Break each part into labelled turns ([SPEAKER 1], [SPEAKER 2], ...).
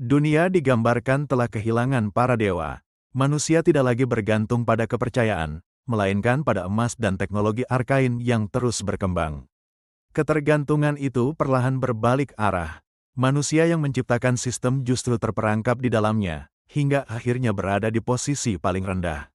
[SPEAKER 1] Dunia digambarkan telah kehilangan para dewa. Manusia tidak lagi bergantung pada kepercayaan, melainkan pada emas dan teknologi arkain yang terus berkembang. Ketergantungan itu perlahan berbalik arah. Manusia yang menciptakan sistem justru terperangkap di dalamnya, hingga akhirnya berada di posisi paling rendah.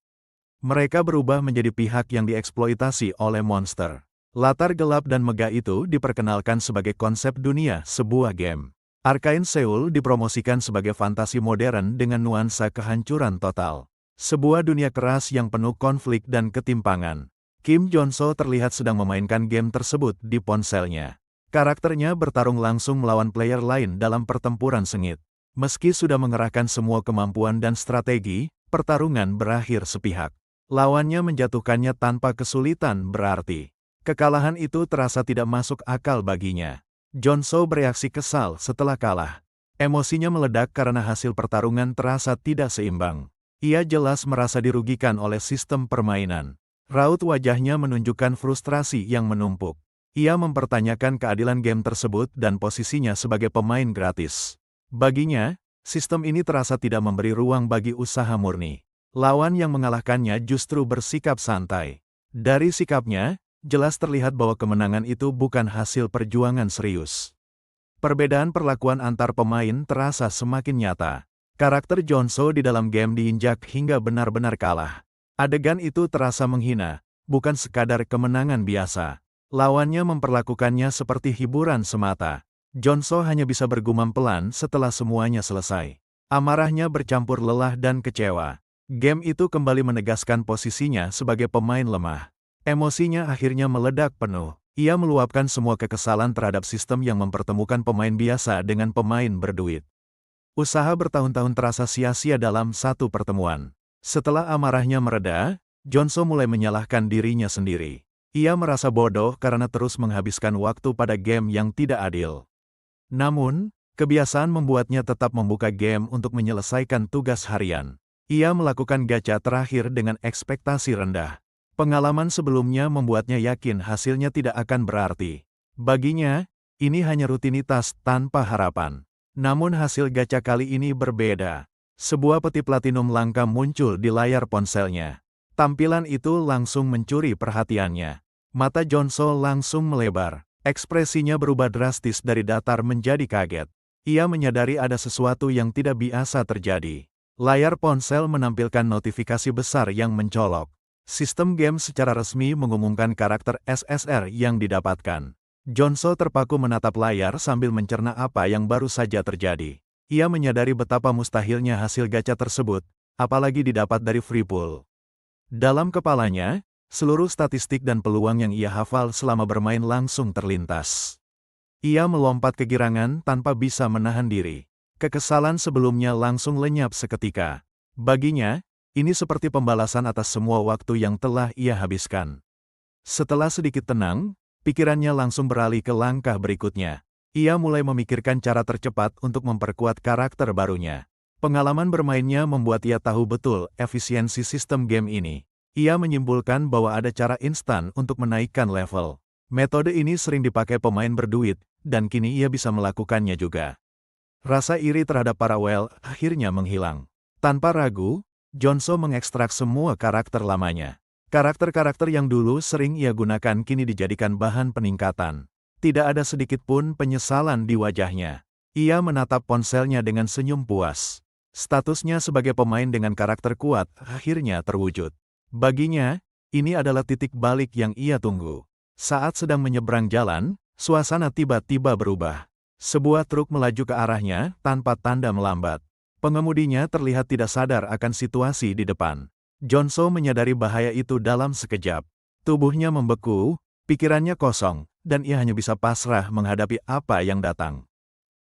[SPEAKER 1] Mereka berubah menjadi pihak yang dieksploitasi oleh monster. Latar gelap dan megah itu diperkenalkan sebagai konsep dunia sebuah game. Arcane Seoul dipromosikan sebagai fantasi modern dengan nuansa kehancuran total. Sebuah dunia keras yang penuh konflik dan ketimpangan. Kim Jong-soo terlihat sedang memainkan game tersebut di ponselnya. Karakternya bertarung langsung melawan player lain dalam pertempuran sengit. Meski sudah mengerahkan semua kemampuan dan strategi, pertarungan berakhir sepihak. Lawannya menjatuhkannya tanpa kesulitan berarti. Kekalahan itu terasa tidak masuk akal baginya. Jong-soo bereaksi kesal setelah kalah. Emosinya meledak karena hasil pertarungan terasa tidak seimbang. Ia jelas merasa dirugikan oleh sistem permainan. Raut wajahnya menunjukkan frustrasi yang menumpuk. Ia mempertanyakan keadilan game tersebut dan posisinya sebagai pemain gratis. Baginya, sistem ini terasa tidak memberi ruang bagi usaha murni. Lawan yang mengalahkannya justru bersikap santai. Dari sikapnya, jelas terlihat bahwa kemenangan itu bukan hasil perjuangan serius. Perbedaan perlakuan antar pemain terasa semakin nyata. Karakter Jong-soo di dalam game diinjak hingga benar-benar kalah. Adegan itu terasa menghina, bukan sekadar kemenangan biasa. Lawannya memperlakukannya seperti hiburan semata. Jong-soo hanya bisa bergumam pelan setelah semuanya selesai. Amarahnya bercampur lelah dan kecewa. Game itu kembali menegaskan posisinya sebagai pemain lemah. Emosinya akhirnya meledak penuh. Ia meluapkan semua kekesalan terhadap sistem yang mempertemukan pemain biasa dengan pemain berduit. Usaha bertahun-tahun terasa sia-sia dalam satu pertemuan. Setelah amarahnya mereda, Jong-soo mulai menyalahkan dirinya sendiri. Ia merasa bodoh karena terus menghabiskan waktu pada game yang tidak adil. Namun, kebiasaan membuatnya tetap membuka game untuk menyelesaikan tugas harian. Ia melakukan gacha terakhir dengan ekspektasi rendah. Pengalaman sebelumnya membuatnya yakin hasilnya tidak akan berarti. Baginya, ini hanya rutinitas tanpa harapan. Namun hasil gacha kali ini berbeda. Sebuah peti platinum langka muncul di layar ponselnya. Tampilan itu langsung mencuri perhatiannya. Mata Jong-soo langsung melebar. Ekspresinya berubah drastis dari datar menjadi kaget. Ia menyadari ada sesuatu yang tidak biasa terjadi. Layar ponsel menampilkan notifikasi besar yang mencolok. Sistem game secara resmi mengumumkan karakter SSR yang didapatkan. Jong-soo terpaku menatap layar sambil mencerna apa yang baru saja terjadi. Ia menyadari betapa mustahilnya hasil gacha tersebut, apalagi didapat dari free pool. Dalam kepalanya, seluruh statistik dan peluang yang ia hafal selama bermain langsung terlintas. Ia melompat kegirangan tanpa bisa menahan diri. Kekesalan sebelumnya langsung lenyap seketika. Baginya, ini seperti pembalasan atas semua waktu yang telah ia habiskan. Setelah sedikit tenang, pikirannya langsung beralih ke langkah berikutnya. Ia mulai memikirkan cara tercepat untuk memperkuat karakter barunya. Pengalaman bermainnya membuat ia tahu betul efisiensi sistem game ini. Ia menyimpulkan bahwa ada cara instan untuk menaikkan level. Metode ini sering dipakai pemain berduit, dan kini ia bisa melakukannya juga. Rasa iri terhadap para whale akhirnya menghilang. Tanpa ragu, Jong-soo mengekstrak semua karakter lamanya. Karakter-karakter yang dulu sering ia gunakan kini dijadikan bahan peningkatan. Tidak ada sedikit pun penyesalan di wajahnya. Ia menatap ponselnya dengan senyum puas. Statusnya sebagai pemain dengan karakter kuat akhirnya terwujud. Baginya, ini adalah titik balik yang ia tunggu. Saat sedang menyeberang jalan, suasana tiba-tiba berubah. Sebuah truk melaju ke arahnya tanpa tanda melambat. Pengemudinya terlihat tidak sadar akan situasi di depan. Jong-soo menyadari bahaya itu dalam sekejap. Tubuhnya membeku, pikirannya kosong, dan ia hanya bisa pasrah menghadapi apa yang datang.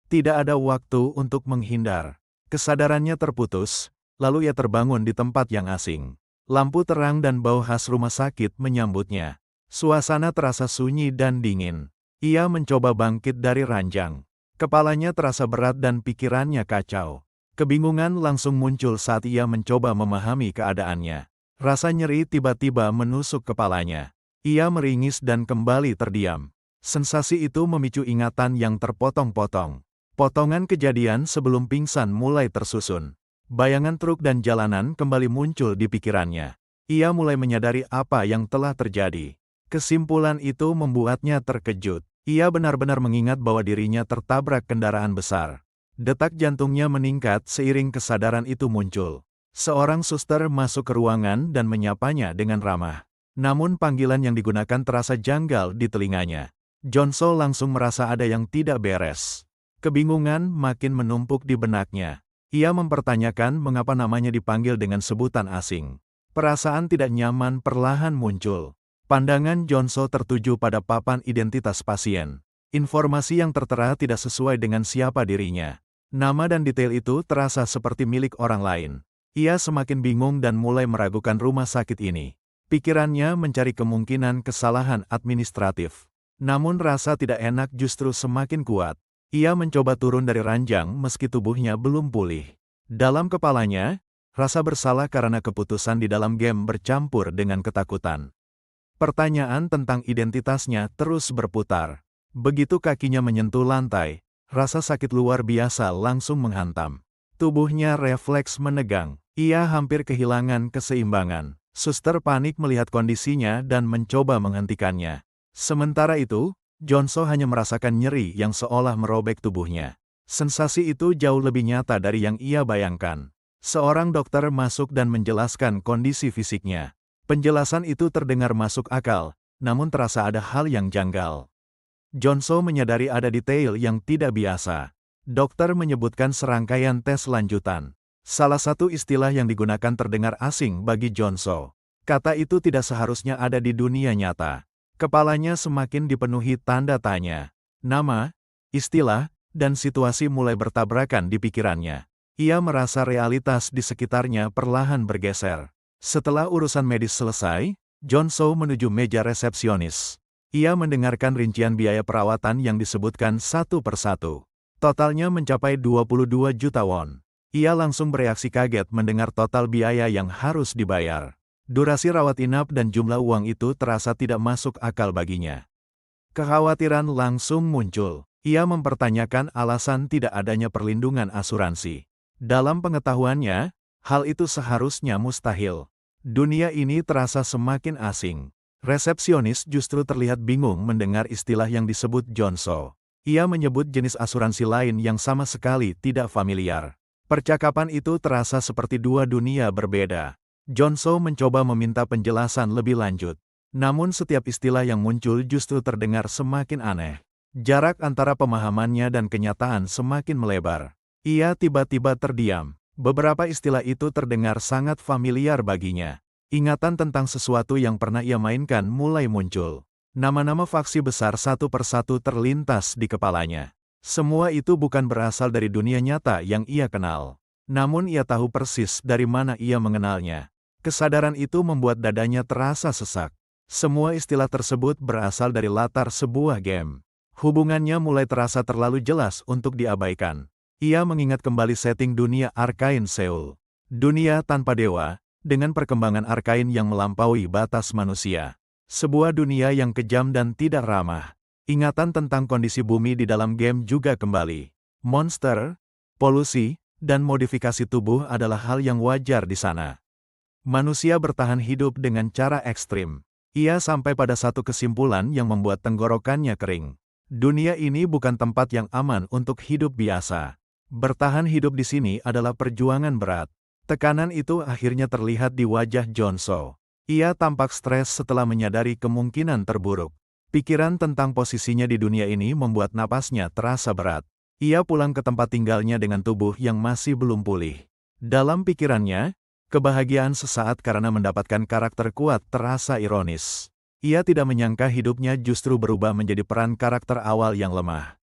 [SPEAKER 1] Tidak ada waktu untuk menghindar. Kesadarannya terputus, lalu ia terbangun di tempat yang asing. Lampu terang dan bau khas rumah sakit menyambutnya. Suasana terasa sunyi dan dingin. Ia mencoba bangkit dari ranjang. Kepalanya terasa berat dan pikirannya kacau. Kebingungan langsung muncul saat ia mencoba memahami keadaannya. Rasa nyeri tiba-tiba menusuk kepalanya. Ia meringis dan kembali terdiam. Sensasi itu memicu ingatan yang terpotong-potong. Potongan kejadian sebelum pingsan mulai tersusun. Bayangan truk dan jalanan kembali muncul di pikirannya. Ia mulai menyadari apa yang telah terjadi. Kesimpulan itu membuatnya terkejut. Ia benar-benar mengingat bahwa dirinya tertabrak kendaraan besar. Detak jantungnya meningkat seiring kesadaran itu muncul. Seorang suster masuk ke ruangan dan menyapanya dengan ramah. Namun panggilan yang digunakan terasa janggal di telinganya. Jonso langsung merasa ada yang tidak beres. Kebingungan makin menumpuk di benaknya. Ia mempertanyakan mengapa namanya dipanggil dengan sebutan asing. Perasaan tidak nyaman perlahan muncul. Pandangan Jonso tertuju pada papan identitas pasien. Informasi yang tertera tidak sesuai dengan siapa dirinya. Nama dan detail itu terasa seperti milik orang lain. Ia semakin bingung dan mulai meragukan rumah sakit ini. Pikirannya mencari kemungkinan kesalahan administratif. Namun rasa tidak enak justru semakin kuat. Ia mencoba turun dari ranjang meski tubuhnya belum pulih. Dalam kepalanya, rasa bersalah karena keputusan di dalam game bercampur dengan ketakutan. Pertanyaan tentang identitasnya terus berputar. Begitu kakinya menyentuh lantai, rasa sakit luar biasa langsung menghantam. Tubuhnya refleks menegang. Ia hampir kehilangan keseimbangan. Suster panik melihat kondisinya dan mencoba menghentikannya. Sementara itu, Jonso hanya merasakan nyeri yang seolah merobek tubuhnya. Sensasi itu jauh lebih nyata dari yang ia bayangkan. Seorang dokter masuk dan menjelaskan kondisi fisiknya. Penjelasan itu terdengar masuk akal, namun terasa ada hal yang janggal. Jonso menyadari ada detail yang tidak biasa. Dokter menyebutkan serangkaian tes lanjutan. Salah satu istilah yang digunakan terdengar asing bagi Jonso. Kata itu tidak seharusnya ada di dunia nyata. Kepalanya semakin dipenuhi tanda tanya. Nama, istilah, dan situasi mulai bertabrakan di pikirannya. Ia merasa realitas di sekitarnya perlahan bergeser. Setelah urusan medis selesai, Jonso menuju meja resepsionis. Ia mendengarkan rincian biaya perawatan yang disebutkan satu persatu. Totalnya mencapai 22 juta won. Ia langsung bereaksi kaget mendengar total biaya yang harus dibayar. Durasi rawat inap dan jumlah uang itu terasa tidak masuk akal baginya. Kekhawatiran langsung muncul. Ia mempertanyakan alasan tidak adanya perlindungan asuransi. Dalam pengetahuannya, hal itu seharusnya mustahil. Dunia ini terasa semakin asing. Resepsionis justru terlihat bingung mendengar istilah yang disebut Jonso. Ia menyebut jenis asuransi lain yang sama sekali tidak familiar. Percakapan itu terasa seperti dua dunia berbeda. Jonso mencoba meminta penjelasan lebih lanjut. Namun setiap istilah yang muncul justru terdengar semakin aneh. Jarak antara pemahamannya dan kenyataan semakin melebar. Ia tiba-tiba terdiam. Beberapa istilah itu terdengar sangat familiar baginya. Ingatan tentang sesuatu yang pernah ia mainkan mulai muncul. Nama-nama faksi besar satu persatu terlintas di kepalanya. Semua itu bukan berasal dari dunia nyata yang ia kenal. Namun ia tahu persis dari mana ia mengenalnya. Kesadaran itu membuat dadanya terasa sesak. Semua istilah tersebut berasal dari latar sebuah game. Hubungannya mulai terasa terlalu jelas untuk diabaikan. Ia mengingat kembali setting dunia Arcane Seoul. Dunia tanpa dewa, dengan perkembangan Arcane yang melampaui batas manusia. Sebuah dunia yang kejam dan tidak ramah. Ingatan tentang kondisi bumi di dalam game juga kembali. Monster, polusi, dan modifikasi tubuh adalah hal yang wajar di sana. Manusia bertahan hidup dengan cara ekstrim. Ia sampai pada satu kesimpulan yang membuat tenggorokannya kering. Dunia ini bukan tempat yang aman untuk hidup biasa. Bertahan hidup di sini adalah perjuangan berat. Tekanan itu akhirnya terlihat di wajah Jonso. Ia tampak stres setelah menyadari kemungkinan terburuk. Pikiran tentang posisinya di dunia ini membuat napasnya terasa berat. Ia pulang ke tempat tinggalnya dengan tubuh yang masih belum pulih. Dalam pikirannya, kebahagiaan sesaat karena mendapatkan karakter kuat terasa ironis. Ia tidak menyangka hidupnya justru berubah menjadi peran karakter awal yang lemah.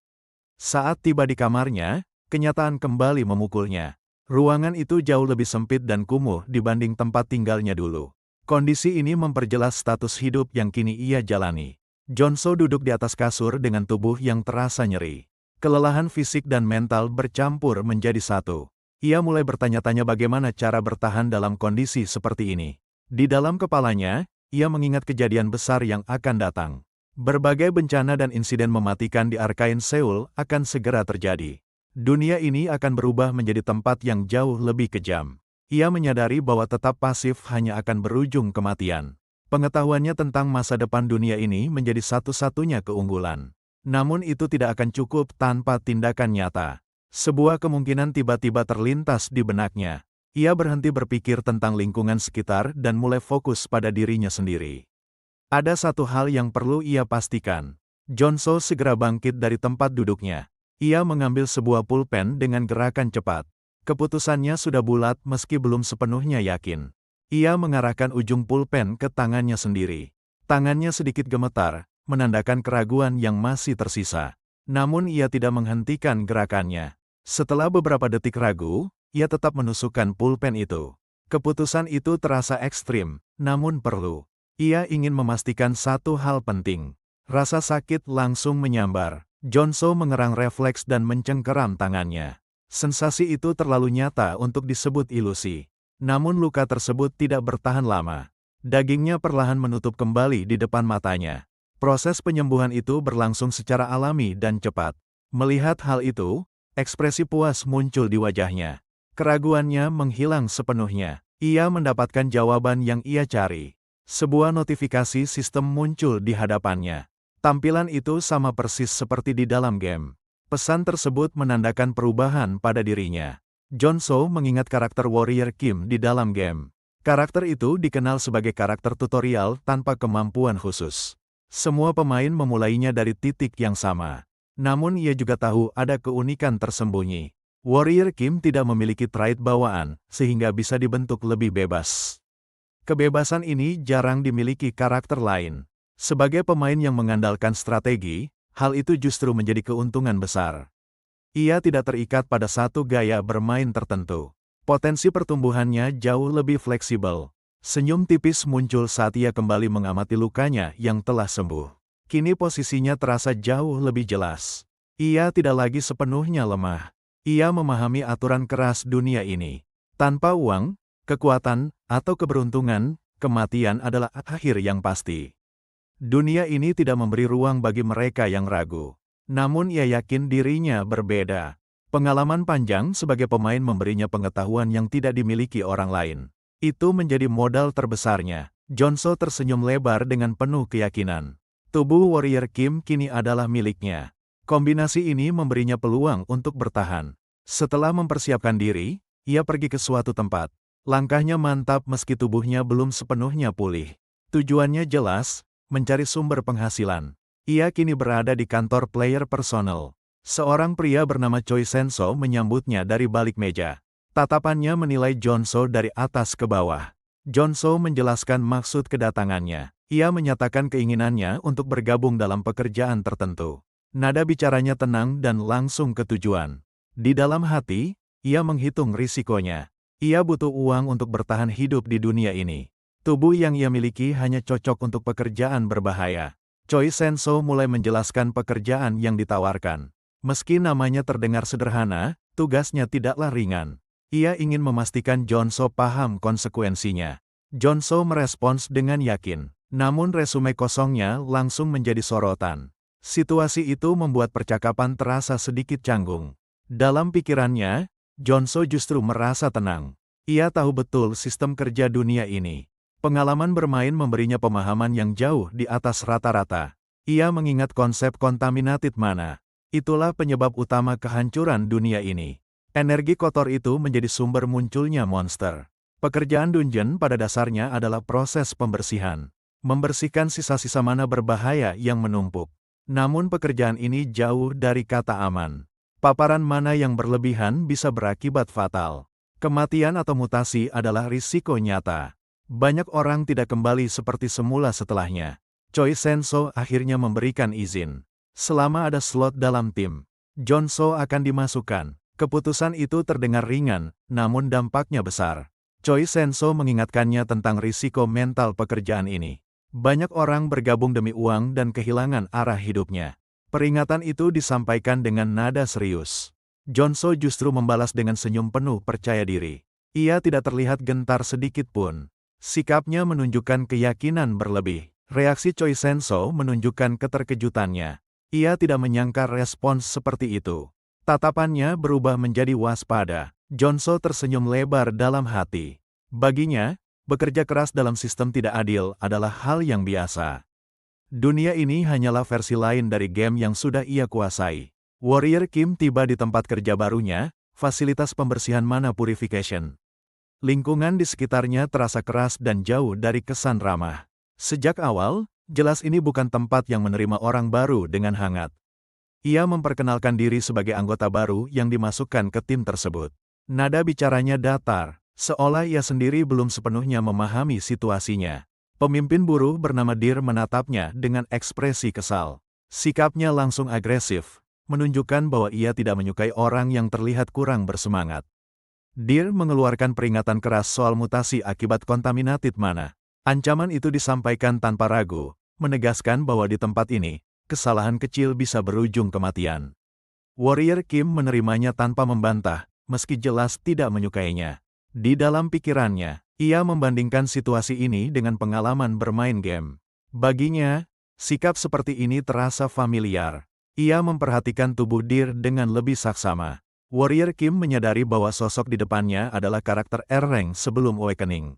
[SPEAKER 1] Saat tiba di kamarnya, kenyataan kembali memukulnya. Ruangan itu jauh lebih sempit dan kumuh dibanding tempat tinggalnya dulu. Kondisi ini memperjelas status hidup yang kini ia jalani. Jonso duduk di atas kasur dengan tubuh yang terasa nyeri. Kelelahan fisik dan mental bercampur menjadi satu. Ia mulai bertanya-tanya bagaimana cara bertahan dalam kondisi seperti ini. Di dalam kepalanya, ia mengingat kejadian besar yang akan datang. Berbagai bencana dan insiden mematikan di Arcane Seoul akan segera terjadi. Dunia ini akan berubah menjadi tempat yang jauh lebih kejam. Ia menyadari bahwa tetap pasif hanya akan berujung kematian. Pengetahuannya tentang masa depan dunia ini menjadi satu-satunya keunggulan. Namun itu tidak akan cukup tanpa tindakan nyata. Sebuah kemungkinan tiba-tiba terlintas di benaknya. Ia berhenti berpikir tentang lingkungan sekitar dan mulai fokus pada dirinya sendiri. Ada satu hal yang perlu ia pastikan. Jonso segera bangkit dari tempat duduknya. Ia mengambil sebuah pulpen dengan gerakan cepat. Keputusannya sudah bulat meski belum sepenuhnya yakin. Ia mengarahkan ujung pulpen ke tangannya sendiri. Tangannya sedikit gemetar, menandakan keraguan yang masih tersisa. Namun ia tidak menghentikan gerakannya. Setelah beberapa detik ragu, ia tetap menusukkan pulpen itu. Keputusan itu terasa ekstrim, namun perlu. Ia ingin memastikan satu hal penting. Rasa sakit langsung menyambar. Jonso mengerang refleks dan mencengkeram tangannya. Sensasi itu terlalu nyata untuk disebut ilusi. Namun luka tersebut tidak bertahan lama. Dagingnya perlahan menutup kembali di depan matanya. Proses penyembuhan itu berlangsung secara alami dan cepat. Melihat hal itu, ekspresi puas muncul di wajahnya. Keraguannya menghilang sepenuhnya. Ia mendapatkan jawaban yang ia cari. Sebuah notifikasi sistem muncul di hadapannya. Tampilan itu sama persis seperti di dalam game. Pesan tersebut menandakan perubahan pada dirinya. Jonso mengingat karakter Warrior Kim di dalam game. Karakter itu dikenal sebagai karakter tutorial tanpa kemampuan khusus. Semua pemain memulainya dari titik yang sama. Namun ia juga tahu ada keunikan tersembunyi. Warrior Kim tidak memiliki trait bawaan, sehingga bisa dibentuk lebih bebas. Kebebasan ini jarang dimiliki karakter lain. Sebagai pemain yang mengandalkan strategi, hal itu justru menjadi keuntungan besar. Ia tidak terikat pada satu gaya bermain tertentu. Potensi pertumbuhannya jauh lebih fleksibel. Senyum tipis muncul saat ia kembali mengamati lukanya yang telah sembuh. Kini posisinya terasa jauh lebih jelas. Ia tidak lagi sepenuhnya lemah. Ia memahami aturan keras dunia ini. Tanpa uang, kekuatan, atau keberuntungan, kematian adalah akhir yang pasti. Dunia ini tidak memberi ruang bagi mereka yang ragu. Namun ia yakin dirinya berbeda. Pengalaman panjang sebagai pemain memberinya pengetahuan yang tidak dimiliki orang lain. Itu menjadi modal terbesarnya. Jonso tersenyum lebar dengan penuh keyakinan. Tubuh Warrior Kim kini adalah miliknya. Kombinasi ini memberinya peluang untuk bertahan. Setelah mempersiapkan diri, ia pergi ke suatu tempat. Langkahnya mantap meski tubuhnya belum sepenuhnya pulih. Tujuannya jelas, mencari sumber penghasilan. Ia kini berada di kantor player personal. Seorang pria bernama Choi Senso menyambutnya dari balik meja. Tatapannya menilai Jonso dari atas ke bawah. Jonso menjelaskan maksud kedatangannya. Ia menyatakan keinginannya untuk bergabung dalam pekerjaan tertentu. Nada bicaranya tenang dan langsung ke tujuan. Di dalam hati, ia menghitung risikonya. Ia butuh uang untuk bertahan hidup di dunia ini. Tubuh yang ia miliki hanya cocok untuk pekerjaan berbahaya. Choi Senso mulai menjelaskan pekerjaan yang ditawarkan. Meski namanya terdengar sederhana, tugasnya tidaklah ringan. Ia ingin memastikan Jonso paham konsekuensinya. Jonso merespons dengan yakin. Namun resume kosongnya langsung menjadi sorotan. Situasi itu membuat percakapan terasa sedikit canggung. Dalam pikirannya, Jonso justru merasa tenang. Ia tahu betul sistem kerja dunia ini. Pengalaman bermain memberinya pemahaman yang jauh di atas rata-rata. Ia mengingat konsep contaminated mana. Itulah penyebab utama kehancuran dunia ini. Energi kotor itu menjadi sumber munculnya monster. Pekerjaan dungeon pada dasarnya adalah proses pembersihan. Membersihkan sisa-sisa mana berbahaya yang menumpuk. Namun pekerjaan ini jauh dari kata aman. Paparan mana yang berlebihan bisa berakibat fatal. Kematian atau mutasi adalah risiko nyata. Banyak orang tidak kembali seperti semula setelahnya. Choi Senso akhirnya memberikan izin. Selama ada slot dalam tim, Jonso akan dimasukkan. Keputusan itu terdengar ringan, namun dampaknya besar. Choi Senso mengingatkannya tentang risiko mental pekerjaan ini. Banyak orang bergabung demi uang dan kehilangan arah hidupnya. Peringatan itu disampaikan dengan nada serius. Jonso justru membalas dengan senyum penuh percaya diri. Ia tidak terlihat gentar sedikit pun. Sikapnya menunjukkan keyakinan berlebih. Reaksi Choi Senso menunjukkan keterkejutannya. Ia tidak menyangka respons seperti itu. Tatapannya berubah menjadi waspada. Jonso tersenyum lebar dalam hati. Baginya, bekerja keras dalam sistem tidak adil adalah hal yang biasa. Dunia ini hanyalah versi lain dari game yang sudah ia kuasai. Warrior Kim tiba di tempat kerja barunya, fasilitas pembersihan mana purification. Lingkungan di sekitarnya terasa keras dan jauh dari kesan ramah. Sejak awal, jelas ini bukan tempat yang menerima orang baru dengan hangat. Ia memperkenalkan diri sebagai anggota baru yang dimasukkan ke tim tersebut. Nada bicaranya datar, seolah ia sendiri belum sepenuhnya memahami situasinya. Pemimpin buruh bernama Dir menatapnya dengan ekspresi kesal. Sikapnya langsung agresif, menunjukkan bahwa ia tidak menyukai orang yang terlihat kurang bersemangat. Dir mengeluarkan peringatan keras soal mutasi akibat kontaminated mana. Ancaman itu disampaikan tanpa ragu, menegaskan bahwa di tempat ini, kesalahan kecil bisa berujung kematian. Warrior Kim menerimanya tanpa membantah, meski jelas tidak menyukainya. Di dalam pikirannya, ia membandingkan situasi ini dengan pengalaman bermain game. Baginya, sikap seperti ini terasa familiar. Ia memperhatikan tubuh Dir dengan lebih saksama. Warrior Kim menyadari bahwa sosok di depannya adalah karakter R-Rank sebelum Awakening.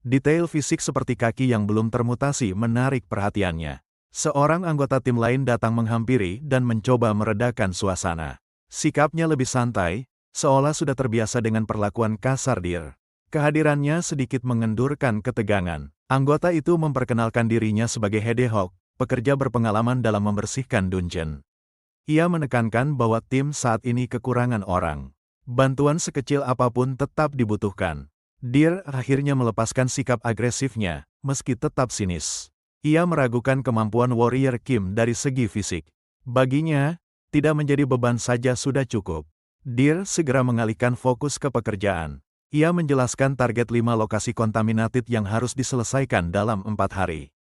[SPEAKER 1] Detail fisik seperti kaki yang belum termutasi menarik perhatiannya. Seorang anggota tim lain datang menghampiri dan mencoba meredakan suasana. Sikapnya lebih santai, seolah sudah terbiasa dengan perlakuan kasar Dir. Kehadirannya sedikit mengendurkan ketegangan. Anggota itu memperkenalkan dirinya sebagai Hedehog, pekerja berpengalaman dalam membersihkan dungeon. Ia menekankan bahwa tim saat ini kekurangan orang. Bantuan sekecil apapun tetap dibutuhkan. Dir akhirnya melepaskan sikap agresifnya, meski tetap sinis. Ia meragukan kemampuan Warrior Kim dari segi fisik. Baginya, tidak menjadi beban saja sudah cukup. Dir segera mengalihkan fokus ke pekerjaan. Ia menjelaskan target 5 lokasi kontaminated yang harus diselesaikan dalam 4 hari.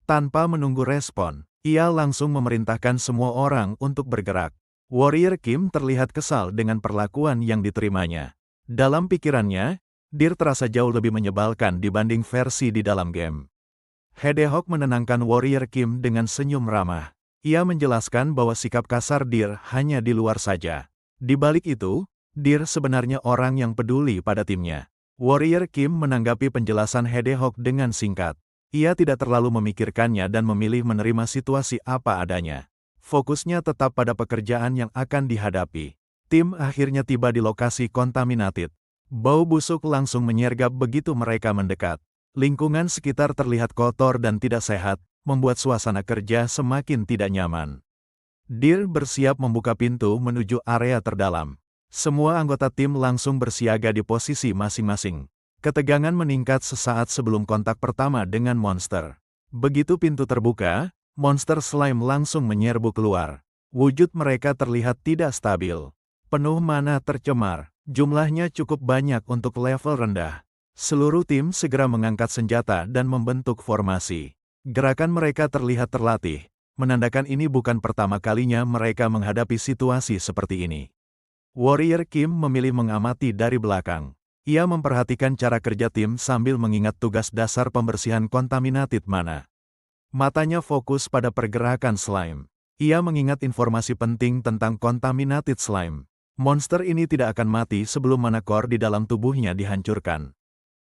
[SPEAKER 1] Tanpa menunggu respon, ia langsung memerintahkan semua orang untuk bergerak. Warrior Kim terlihat kesal dengan perlakuan yang diterimanya. Dalam pikirannya, Dir terasa jauh lebih menyebalkan dibanding versi di dalam game. Hedehog menenangkan Warrior Kim dengan senyum ramah. Ia menjelaskan bahwa sikap kasar Dir hanya di luar saja. Di balik itu, Dir sebenarnya orang yang peduli pada timnya. Warrior Kim menanggapi penjelasan Hedehog dengan singkat. Ia tidak terlalu memikirkannya dan memilih menerima situasi apa adanya. Fokusnya tetap pada pekerjaan yang akan dihadapi. Tim akhirnya tiba di lokasi kontaminated. Bau busuk langsung menyergap begitu mereka mendekat. Lingkungan sekitar terlihat kotor dan tidak sehat, membuat suasana kerja semakin tidak nyaman. Dir bersiap membuka pintu menuju area terdalam. Semua anggota tim langsung bersiaga di posisi masing-masing. Ketegangan meningkat sesaat sebelum kontak pertama dengan monster. Begitu pintu terbuka, monster slime langsung menyerbu keluar. Wujud mereka terlihat tidak stabil. Penuh mana tercemar, jumlahnya cukup banyak untuk level rendah. Seluruh tim segera mengangkat senjata dan membentuk formasi. Gerakan mereka terlihat terlatih, menandakan ini bukan pertama kalinya mereka menghadapi situasi seperti ini. Warrior Kim memilih mengamati dari belakang. Ia memperhatikan cara kerja tim sambil mengingat tugas dasar pembersihan kontaminated mana. Matanya fokus pada pergerakan slime. Ia mengingat informasi penting tentang contaminated slime. Monster ini tidak akan mati sebelum mana core di dalam tubuhnya dihancurkan.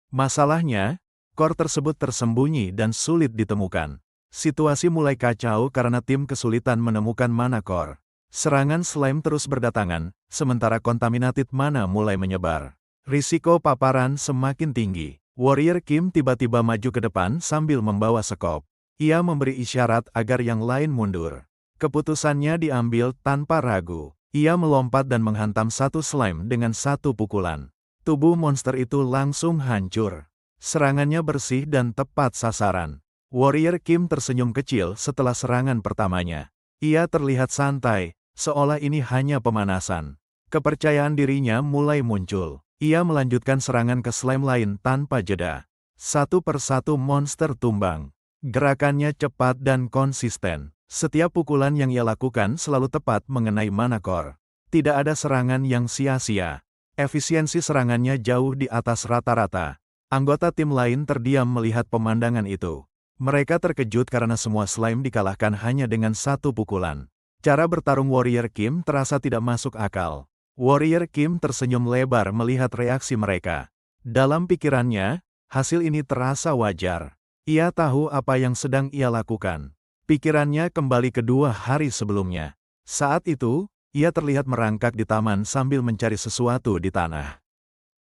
[SPEAKER 1] Masalahnya, core tersebut tersembunyi dan sulit ditemukan. Situasi mulai kacau karena tim kesulitan menemukan mana core. Serangan slime terus berdatangan, sementara contaminated mana mulai menyebar. Risiko paparan semakin tinggi. Warrior Kim tiba-tiba maju ke depan sambil membawa sekop. Ia memberi isyarat agar yang lain mundur. Keputusannya diambil tanpa ragu. Ia melompat dan menghantam satu slime dengan satu pukulan. Tubuh monster itu langsung hancur. Serangannya bersih dan tepat sasaran. Warrior Kim tersenyum kecil setelah serangan pertamanya. Ia terlihat santai, seolah ini hanya pemanasan. Kepercayaan dirinya mulai muncul. Ia melanjutkan serangan ke slime lain tanpa jeda. Satu persatu monster tumbang. Gerakannya cepat dan konsisten. Setiap pukulan yang ia lakukan selalu tepat mengenai mana core. Tidak ada serangan yang sia-sia. Efisiensi serangannya jauh di atas rata-rata. Anggota tim lain terdiam melihat pemandangan itu. Mereka terkejut karena semua slime dikalahkan hanya dengan satu pukulan. Cara bertarung Warrior Kim terasa tidak masuk akal. Warrior Kim tersenyum lebar melihat reaksi mereka. Dalam pikirannya, hasil ini terasa wajar. Ia tahu apa yang sedang ia lakukan. Pikirannya kembali ke 2 hari sebelumnya. Saat itu, ia terlihat merangkak di taman sambil mencari sesuatu di tanah.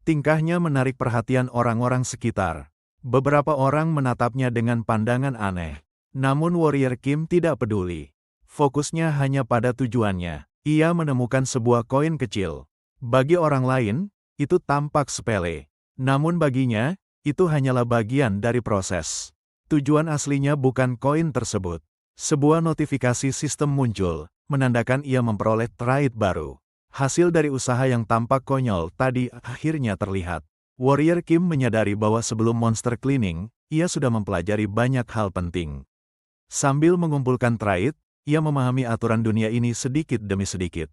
[SPEAKER 1] Tingkahnya menarik perhatian orang-orang sekitar. Beberapa orang menatapnya dengan pandangan aneh. Namun Warrior Kim tidak peduli. Fokusnya hanya pada tujuannya. Ia menemukan sebuah koin kecil. Bagi orang lain, itu tampak sepele. Namun baginya, itu hanyalah bagian dari proses. Tujuan aslinya bukan koin tersebut. Sebuah notifikasi sistem muncul, menandakan ia memperoleh trait baru. Hasil dari usaha yang tampak konyol tadi akhirnya terlihat. Warrior Kim menyadari bahwa sebelum monster cleaning, ia sudah mempelajari banyak hal penting. Sambil mengumpulkan trait, ia memahami aturan dunia ini sedikit demi sedikit.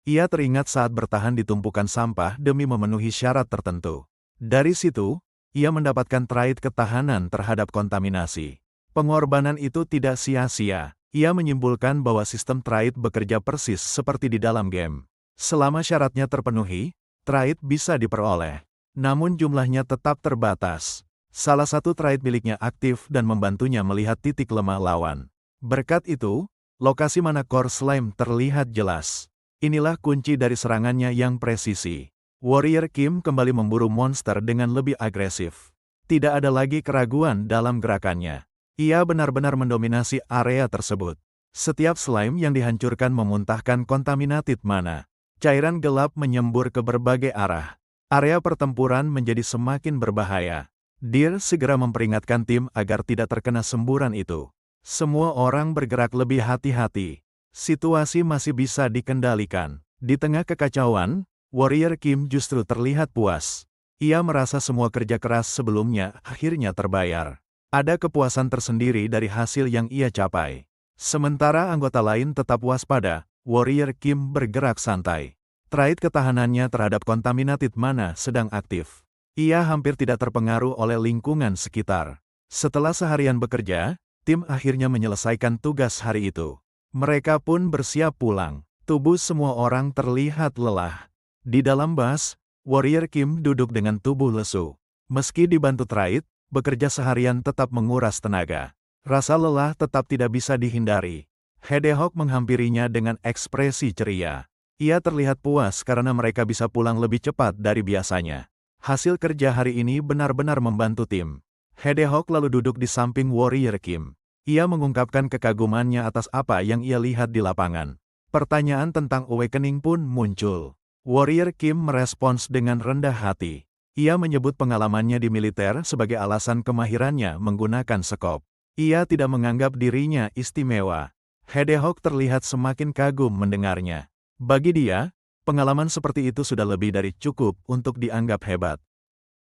[SPEAKER 1] Ia teringat saat bertahan di tumpukan sampah demi memenuhi syarat tertentu. Dari situ, ia mendapatkan trait ketahanan terhadap kontaminasi. Pengorbanan itu tidak sia-sia. Ia menyimpulkan bahwa sistem trait bekerja persis seperti di dalam game. Selama syaratnya terpenuhi, trait bisa diperoleh. Namun jumlahnya tetap terbatas. Salah satu trait miliknya aktif dan membantunya melihat titik lemah lawan. Berkat itu, lokasi mana core slime terlihat jelas. Inilah kunci dari serangannya yang presisi. Warrior Kim kembali memburu monster dengan lebih agresif. Tidak ada lagi keraguan dalam gerakannya. Ia benar-benar mendominasi area tersebut. Setiap slime yang dihancurkan memuntahkan contaminated mana. Cairan gelap menyembur ke berbagai arah. Area pertempuran menjadi semakin berbahaya. Deer segera memperingatkan tim agar tidak terkena semburan itu. Semua orang bergerak lebih hati-hati. Situasi masih bisa dikendalikan. Di tengah kekacauan, Warrior Kim justru terlihat puas. Ia merasa semua kerja keras sebelumnya akhirnya terbayar. Ada kepuasan tersendiri dari hasil yang ia capai. Sementara anggota lain tetap waspada, Warrior Kim bergerak santai. Trait ketahanannya terhadap contaminated mana sedang aktif. Ia hampir tidak terpengaruh oleh lingkungan sekitar. Setelah seharian bekerja, tim akhirnya menyelesaikan tugas hari itu. Mereka pun bersiap pulang. Tubuh semua orang terlihat lelah. Di dalam bus, Warrior Kim duduk dengan tubuh lesu. Meski dibantu trait, bekerja seharian tetap menguras tenaga. Rasa lelah tetap tidak bisa dihindari. Hedgehog menghampirinya dengan ekspresi ceria. Ia terlihat puas karena mereka bisa pulang lebih cepat dari biasanya. Hasil kerja hari ini benar-benar membantu tim. Hedgehog lalu duduk di samping Warrior Kim. Ia mengungkapkan kekagumannya atas apa yang ia lihat di lapangan. Pertanyaan tentang awakening pun muncul. Warrior Kim merespons dengan rendah hati. Ia menyebut pengalamannya di militer sebagai alasan kemahirannya menggunakan sekop. Ia tidak menganggap dirinya istimewa. Hedgehog terlihat semakin kagum mendengarnya. Bagi dia, pengalaman seperti itu sudah lebih dari cukup untuk dianggap hebat.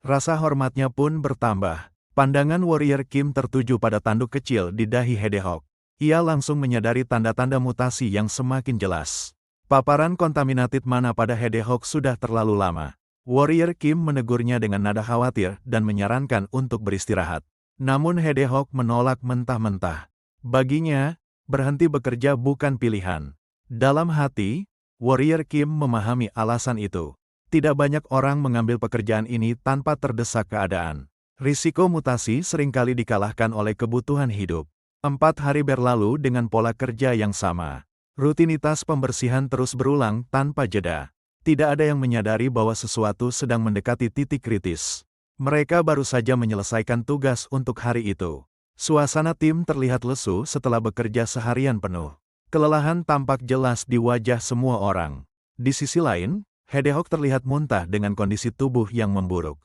[SPEAKER 1] Rasa hormatnya pun bertambah. Pandangan Warrior Kim tertuju pada tanduk kecil di dahi Hedgehog. Ia langsung menyadari tanda-tanda mutasi yang semakin jelas. Paparan kontaminated mana pada Hedgehog sudah terlalu lama. Warrior Kim menegurnya dengan nada khawatir dan menyarankan untuk beristirahat. Namun Hedgehog menolak mentah-mentah. Baginya, berhenti bekerja bukan pilihan. Dalam hati, Warrior Kim memahami alasan itu. Tidak banyak orang mengambil pekerjaan ini tanpa terdesak keadaan. Risiko mutasi seringkali dikalahkan oleh kebutuhan hidup. 4 hari berlalu dengan pola kerja yang sama. Rutinitas pembersihan terus berulang tanpa jeda. Tidak ada yang menyadari bahwa sesuatu sedang mendekati titik kritis. Mereka baru saja menyelesaikan tugas untuk hari itu. Suasana tim terlihat lesu setelah bekerja seharian penuh. Kelelahan tampak jelas di wajah semua orang. Di sisi lain, Hedgehog terlihat muntah dengan kondisi tubuh yang memburuk.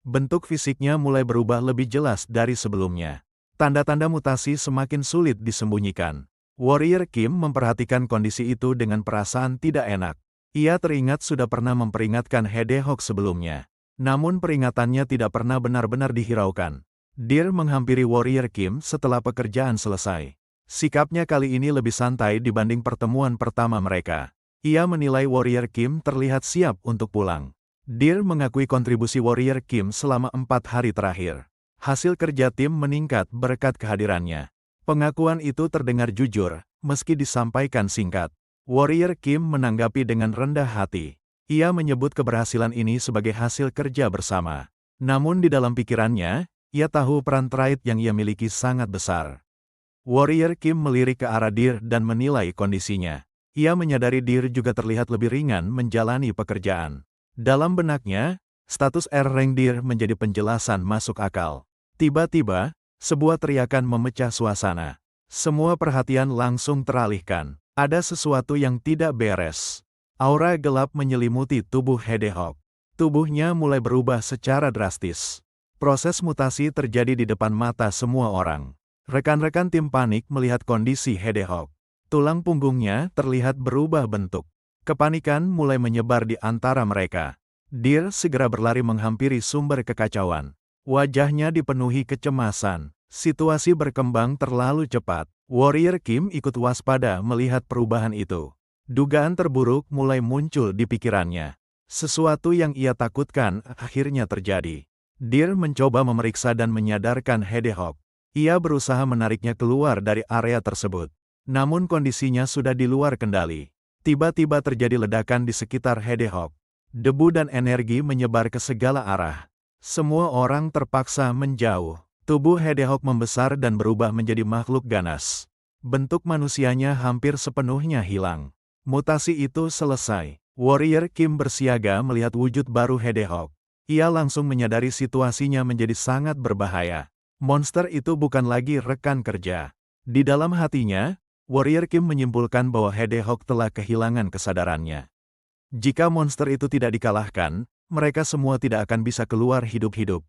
[SPEAKER 1] Bentuk fisiknya mulai berubah lebih jelas dari sebelumnya. Tanda-tanda mutasi semakin sulit disembunyikan. Warrior Kim memperhatikan kondisi itu dengan perasaan tidak enak. Ia teringat sudah pernah memperingatkan Hedgehog sebelumnya. Namun peringatannya tidak pernah benar-benar dihiraukan. Deer menghampiri Warrior Kim setelah pekerjaan selesai. Sikapnya kali ini lebih santai dibanding pertemuan pertama mereka. Ia menilai Warrior Kim terlihat siap untuk pulang. Deer mengakui kontribusi Warrior Kim selama 4 hari terakhir. Hasil kerja tim meningkat berkat kehadirannya. Pengakuan itu terdengar jujur, meski disampaikan singkat. Warrior Kim menanggapi dengan rendah hati. Ia menyebut keberhasilan ini sebagai hasil kerja bersama. Namun di dalam pikirannya, ia tahu peran Tride yang ia miliki sangat besar. Warrior Kim melirik ke arah Deer dan menilai kondisinya. Ia menyadari Deer juga terlihat lebih ringan menjalani pekerjaan. Dalam benaknya, status R-Rank Deer menjadi penjelasan masuk akal. Tiba-tiba, sebuah teriakan memecah suasana. Semua perhatian langsung teralihkan. Ada sesuatu yang tidak beres. Aura gelap menyelimuti tubuh Hedgehog. Tubuhnya mulai berubah secara drastis. Proses mutasi terjadi di depan mata semua orang. Rekan-rekan tim panik melihat kondisi Hedgehog. Tulang punggungnya terlihat berubah bentuk. Kepanikan mulai menyebar di antara mereka. Deer segera berlari menghampiri sumber kekacauan. Wajahnya dipenuhi kecemasan. Situasi berkembang terlalu cepat. Warrior Kim ikut waspada melihat perubahan itu. Dugaan terburuk mulai muncul di pikirannya. Sesuatu yang ia takutkan akhirnya terjadi. Deer mencoba memeriksa dan menyadarkan Hedgehog. Ia berusaha menariknya keluar dari area tersebut. Namun kondisinya sudah di luar kendali. Tiba-tiba terjadi ledakan di sekitar Hedgehog. Debu dan energi menyebar ke segala arah. Semua orang terpaksa menjauh. Tubuh Hedgehog membesar dan berubah menjadi makhluk ganas. Bentuk manusianya hampir sepenuhnya hilang. Mutasi itu selesai. Warrior Kim bersiaga melihat wujud baru Hedgehog. Ia langsung menyadari situasinya menjadi sangat berbahaya. Monster itu bukan lagi rekan kerja. Di dalam hatinya, Warrior Kim menyimpulkan bahwa Hedgehog telah kehilangan kesadarannya. Jika monster itu tidak dikalahkan, mereka semua tidak akan bisa keluar hidup-hidup.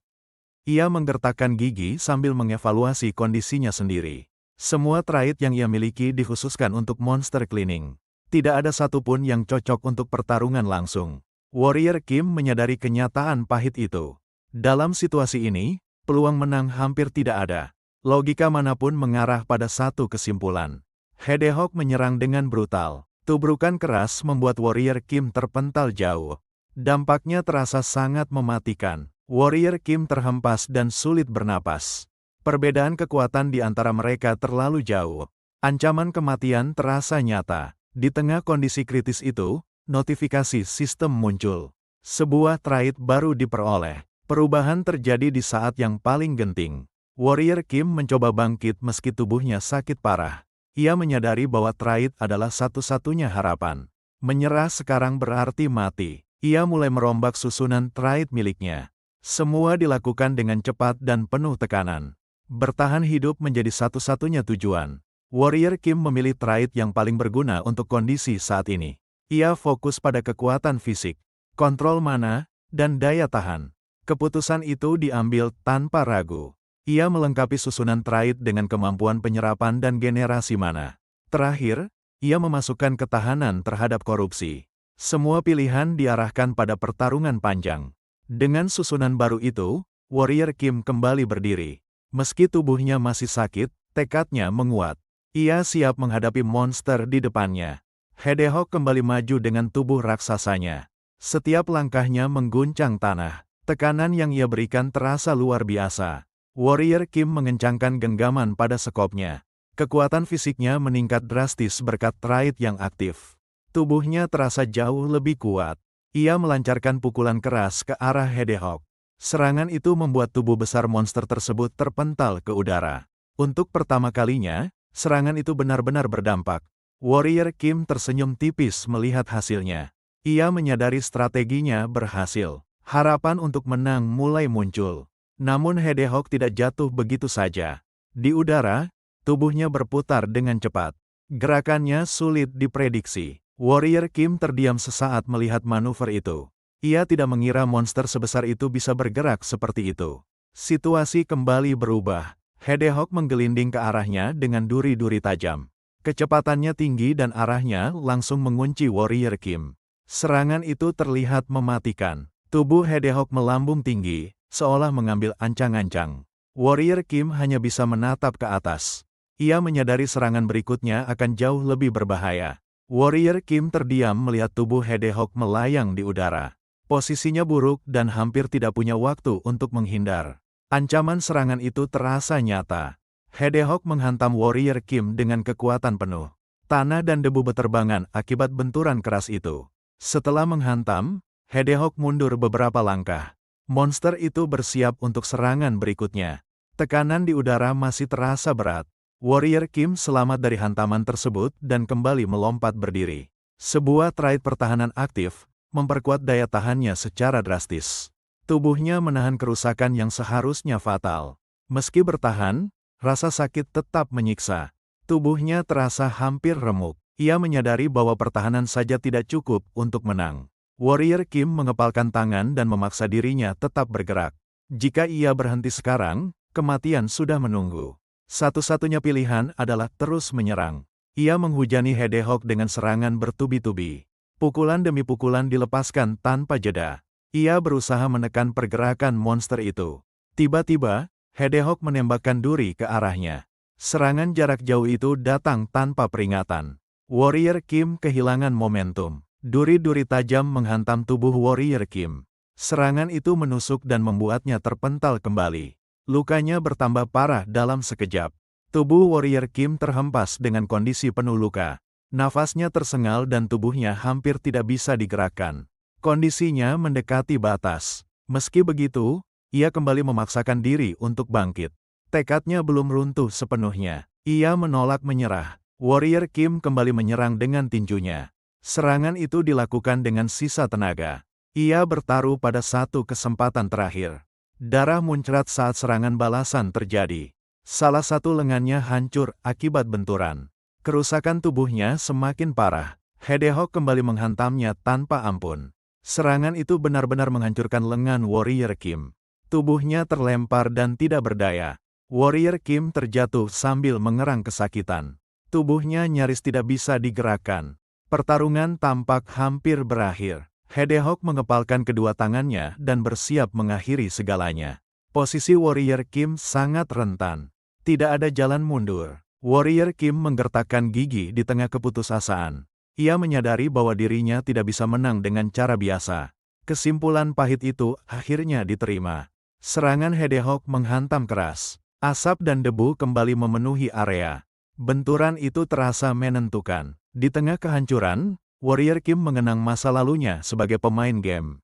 [SPEAKER 1] Ia menggertakkan gigi sambil mengevaluasi kondisinya sendiri. Semua trait yang ia miliki dikhususkan untuk monster cleaning. Tidak ada satupun yang cocok untuk pertarungan langsung. Warrior Kim menyadari kenyataan pahit itu. Dalam situasi ini, peluang menang hampir tidak ada. Logika manapun mengarah pada satu kesimpulan. Hedgehog menyerang dengan brutal. Tubrukan keras membuat Warrior Kim terpental jauh. Dampaknya terasa sangat mematikan. Warrior Kim terhempas dan sulit bernapas. Perbedaan kekuatan di antara mereka terlalu jauh. Ancaman kematian terasa nyata. Di tengah kondisi kritis itu, notifikasi sistem muncul. Sebuah trait baru diperoleh. Perubahan terjadi di saat yang paling genting. Warrior Kim mencoba bangkit meski tubuhnya sakit parah. Ia menyadari bahwa trait adalah satu-satunya harapan. Menyerah sekarang berarti mati. Ia mulai merombak susunan trait miliknya. Semua dilakukan dengan cepat dan penuh tekanan. Bertahan hidup menjadi satu-satunya tujuan. Warrior Kim memilih trait yang paling berguna untuk kondisi saat ini. Ia fokus pada kekuatan fisik, kontrol mana, dan daya tahan. Keputusan itu diambil tanpa ragu. Ia melengkapi susunan trait dengan kemampuan penyerapan dan generasi mana. Terakhir, ia memasukkan ketahanan terhadap korupsi. Semua pilihan diarahkan pada pertarungan panjang. Dengan susunan baru itu, Warrior Kim kembali berdiri. Meski tubuhnya masih sakit, tekadnya menguat. Ia siap menghadapi monster di depannya. Hedgehog kembali maju dengan tubuh raksasanya. Setiap langkahnya mengguncang tanah. Tekanan yang ia berikan terasa luar biasa. Warrior Kim mengencangkan genggaman pada sekopnya. Kekuatan fisiknya meningkat drastis berkat trait yang aktif. Tubuhnya terasa jauh lebih kuat. Ia melancarkan pukulan keras ke arah Hedgehog. Serangan itu membuat tubuh besar monster tersebut terpental ke udara. Untuk pertama kalinya, serangan itu benar-benar berdampak. Warrior Kim tersenyum tipis melihat hasilnya. Ia menyadari strateginya berhasil. Harapan untuk menang mulai muncul. Namun Hedgehog tidak jatuh begitu saja. Di udara, tubuhnya berputar dengan cepat. Gerakannya sulit diprediksi. Warrior Kim terdiam sesaat melihat manuver itu. Ia tidak mengira monster sebesar itu bisa bergerak seperti itu. Situasi kembali berubah. Hedgehog menggelinding ke arahnya dengan duri-duri tajam. Kecepatannya tinggi dan arahnya langsung mengunci Warrior Kim. Serangan itu terlihat mematikan. Tubuh Hedgehog melambung tinggi, seolah mengambil ancang-ancang. Warrior Kim hanya bisa menatap ke atas. Ia menyadari serangan berikutnya akan jauh lebih berbahaya. Warrior Kim terdiam melihat tubuh Hedgehog melayang di udara. Posisinya buruk dan hampir tidak punya waktu untuk menghindar. Ancaman serangan itu terasa nyata. Hedgehog menghantam Warrior Kim dengan kekuatan penuh. Tanah dan debu beterbangan akibat benturan keras itu. Setelah menghantam, Hedgehog mundur beberapa langkah. Monster itu bersiap untuk serangan berikutnya. Tekanan di udara masih terasa berat. Warrior Kim selamat dari hantaman tersebut dan kembali melompat berdiri. Sebuah trait pertahanan aktif, memperkuat daya tahannya secara drastis. Tubuhnya menahan kerusakan yang seharusnya fatal. Meski bertahan, rasa sakit tetap menyiksa. Tubuhnya terasa hampir remuk. Ia menyadari bahwa pertahanan saja tidak cukup untuk menang. Warrior Kim mengepalkan tangan dan memaksa dirinya tetap bergerak. Jika ia berhenti sekarang, kematian sudah menunggu. Satu-satunya pilihan adalah terus menyerang. Ia menghujani Hedgehog dengan serangan bertubi-tubi. Pukulan demi pukulan dilepaskan tanpa jeda. Ia berusaha menekan pergerakan monster itu. Tiba-tiba, Hedgehog menembakkan duri ke arahnya. Serangan jarak jauh itu datang tanpa peringatan. Warrior Kim kehilangan momentum. Duri-duri tajam menghantam tubuh Warrior Kim. Serangan itu menusuk dan membuatnya terpental kembali. Lukanya bertambah parah dalam sekejap. Tubuh Warrior Kim terhempas dengan kondisi penuh luka. Nafasnya tersengal dan tubuhnya hampir tidak bisa digerakkan. Kondisinya mendekati batas. Meski begitu, ia kembali memaksakan diri untuk bangkit. Tekadnya belum runtuh sepenuhnya. Ia menolak menyerah. Warrior Kim kembali menyerang dengan tinjunya. Serangan itu dilakukan dengan sisa tenaga. Ia bertaruh pada satu kesempatan terakhir. Darah muncrat saat serangan balasan terjadi. Salah satu lengannya hancur akibat benturan. Kerusakan tubuhnya semakin parah. Hedgehog kembali menghantamnya tanpa ampun. Serangan itu benar-benar menghancurkan lengan Warrior Kim. Tubuhnya terlempar dan tidak berdaya. Warrior Kim terjatuh sambil mengerang kesakitan. Tubuhnya nyaris tidak bisa digerakkan. Pertarungan tampak hampir berakhir. Hedgehog mengepalkan kedua tangannya dan bersiap mengakhiri segalanya. Posisi Warrior Kim sangat rentan. Tidak ada jalan mundur. Warrior Kim menggertakkan gigi di tengah keputusasaan. Ia menyadari bahwa dirinya tidak bisa menang dengan cara biasa. Kesimpulan pahit itu akhirnya diterima. Serangan Hedgehog menghantam keras. Asap dan debu kembali memenuhi area. Benturan itu terasa menentukan. Di tengah kehancuran, Warrior Kim mengenang masa lalunya sebagai pemain game.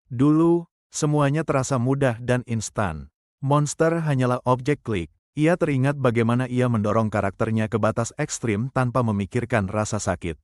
[SPEAKER 1] Dulu, semuanya terasa mudah dan instan. Monster hanyalah objek klik. Ia teringat bagaimana ia mendorong karakternya ke batas ekstrim tanpa memikirkan rasa sakit.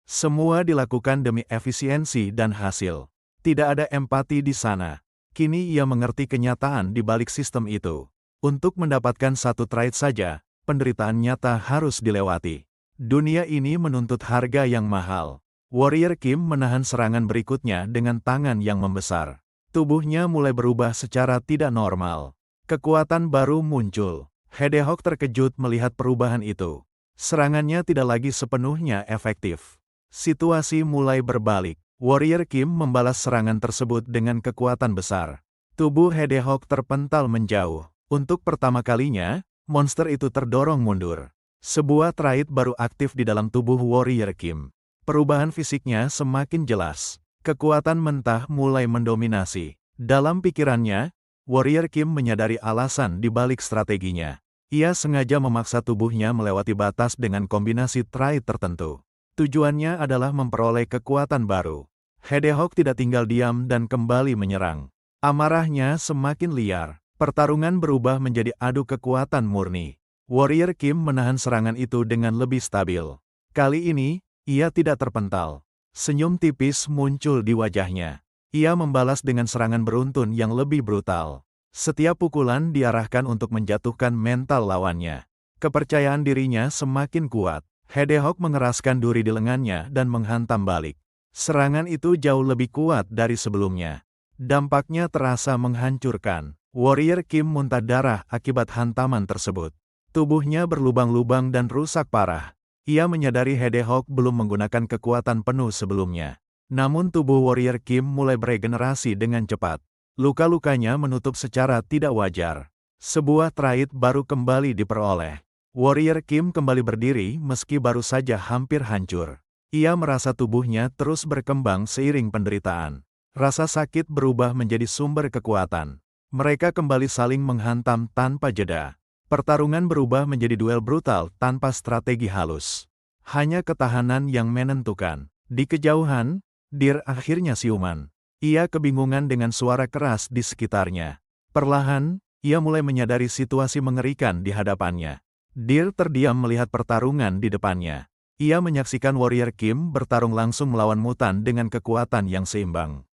[SPEAKER 1] Semua dilakukan demi efisiensi dan hasil. Tidak ada empati di sana. Kini ia mengerti kenyataan di balik sistem itu. Untuk mendapatkan satu trait saja, penderitaan nyata harus dilewati. Dunia ini menuntut harga yang mahal. Warrior Kim menahan serangan berikutnya dengan tangan yang membesar. Tubuhnya mulai berubah secara tidak normal. Kekuatan baru muncul. Hedgehog terkejut melihat perubahan itu. Serangannya tidak lagi sepenuhnya efektif. Situasi mulai berbalik. Warrior Kim membalas serangan tersebut dengan kekuatan besar. Tubuh Hedgehog terpental menjauh. Untuk pertama kalinya, monster itu terdorong mundur. Sebuah trait baru aktif di dalam tubuh Warrior Kim. Perubahan fisiknya semakin jelas. Kekuatan mentah mulai mendominasi. Dalam pikirannya, Warrior Kim menyadari alasan di balik strateginya. Ia sengaja memaksa tubuhnya melewati batas dengan kombinasi trait tertentu. Tujuannya adalah memperoleh kekuatan baru. Hedgehog tidak tinggal diam dan kembali menyerang. Amarahnya semakin liar. Pertarungan berubah menjadi adu kekuatan murni. Warrior Kim menahan serangan itu dengan lebih stabil. Kali ini, ia tidak terpental. Senyum tipis muncul di wajahnya. Ia membalas dengan serangan beruntun yang lebih brutal. Setiap pukulan diarahkan untuk menjatuhkan mental lawannya. Kepercayaan dirinya semakin kuat. Hedgehog mengeraskan duri di lengannya dan menghantam balik. Serangan itu jauh lebih kuat dari sebelumnya. Dampaknya terasa menghancurkan. Warrior Kim muntah darah akibat hantaman tersebut. Tubuhnya berlubang-lubang dan rusak parah. Ia menyadari Hedgehog belum menggunakan kekuatan penuh sebelumnya. Namun tubuh Warrior Kim mulai beregenerasi dengan cepat. Luka-lukanya menutup secara tidak wajar. Sebuah trait baru kembali diperoleh. Warrior Kim kembali berdiri meski baru saja hampir hancur. Ia merasa tubuhnya terus berkembang seiring penderitaan. Rasa sakit berubah menjadi sumber kekuatan. Mereka kembali saling menghantam tanpa jeda. Pertarungan berubah menjadi duel brutal tanpa strategi halus. Hanya ketahanan yang menentukan. Di kejauhan, Dir akhirnya siuman. Ia kebingungan dengan suara keras di sekitarnya. Perlahan, ia mulai menyadari situasi mengerikan di hadapannya. Dir terdiam melihat pertarungan di depannya. Ia menyaksikan Warrior Kim bertarung langsung melawan mutan dengan kekuatan yang seimbang.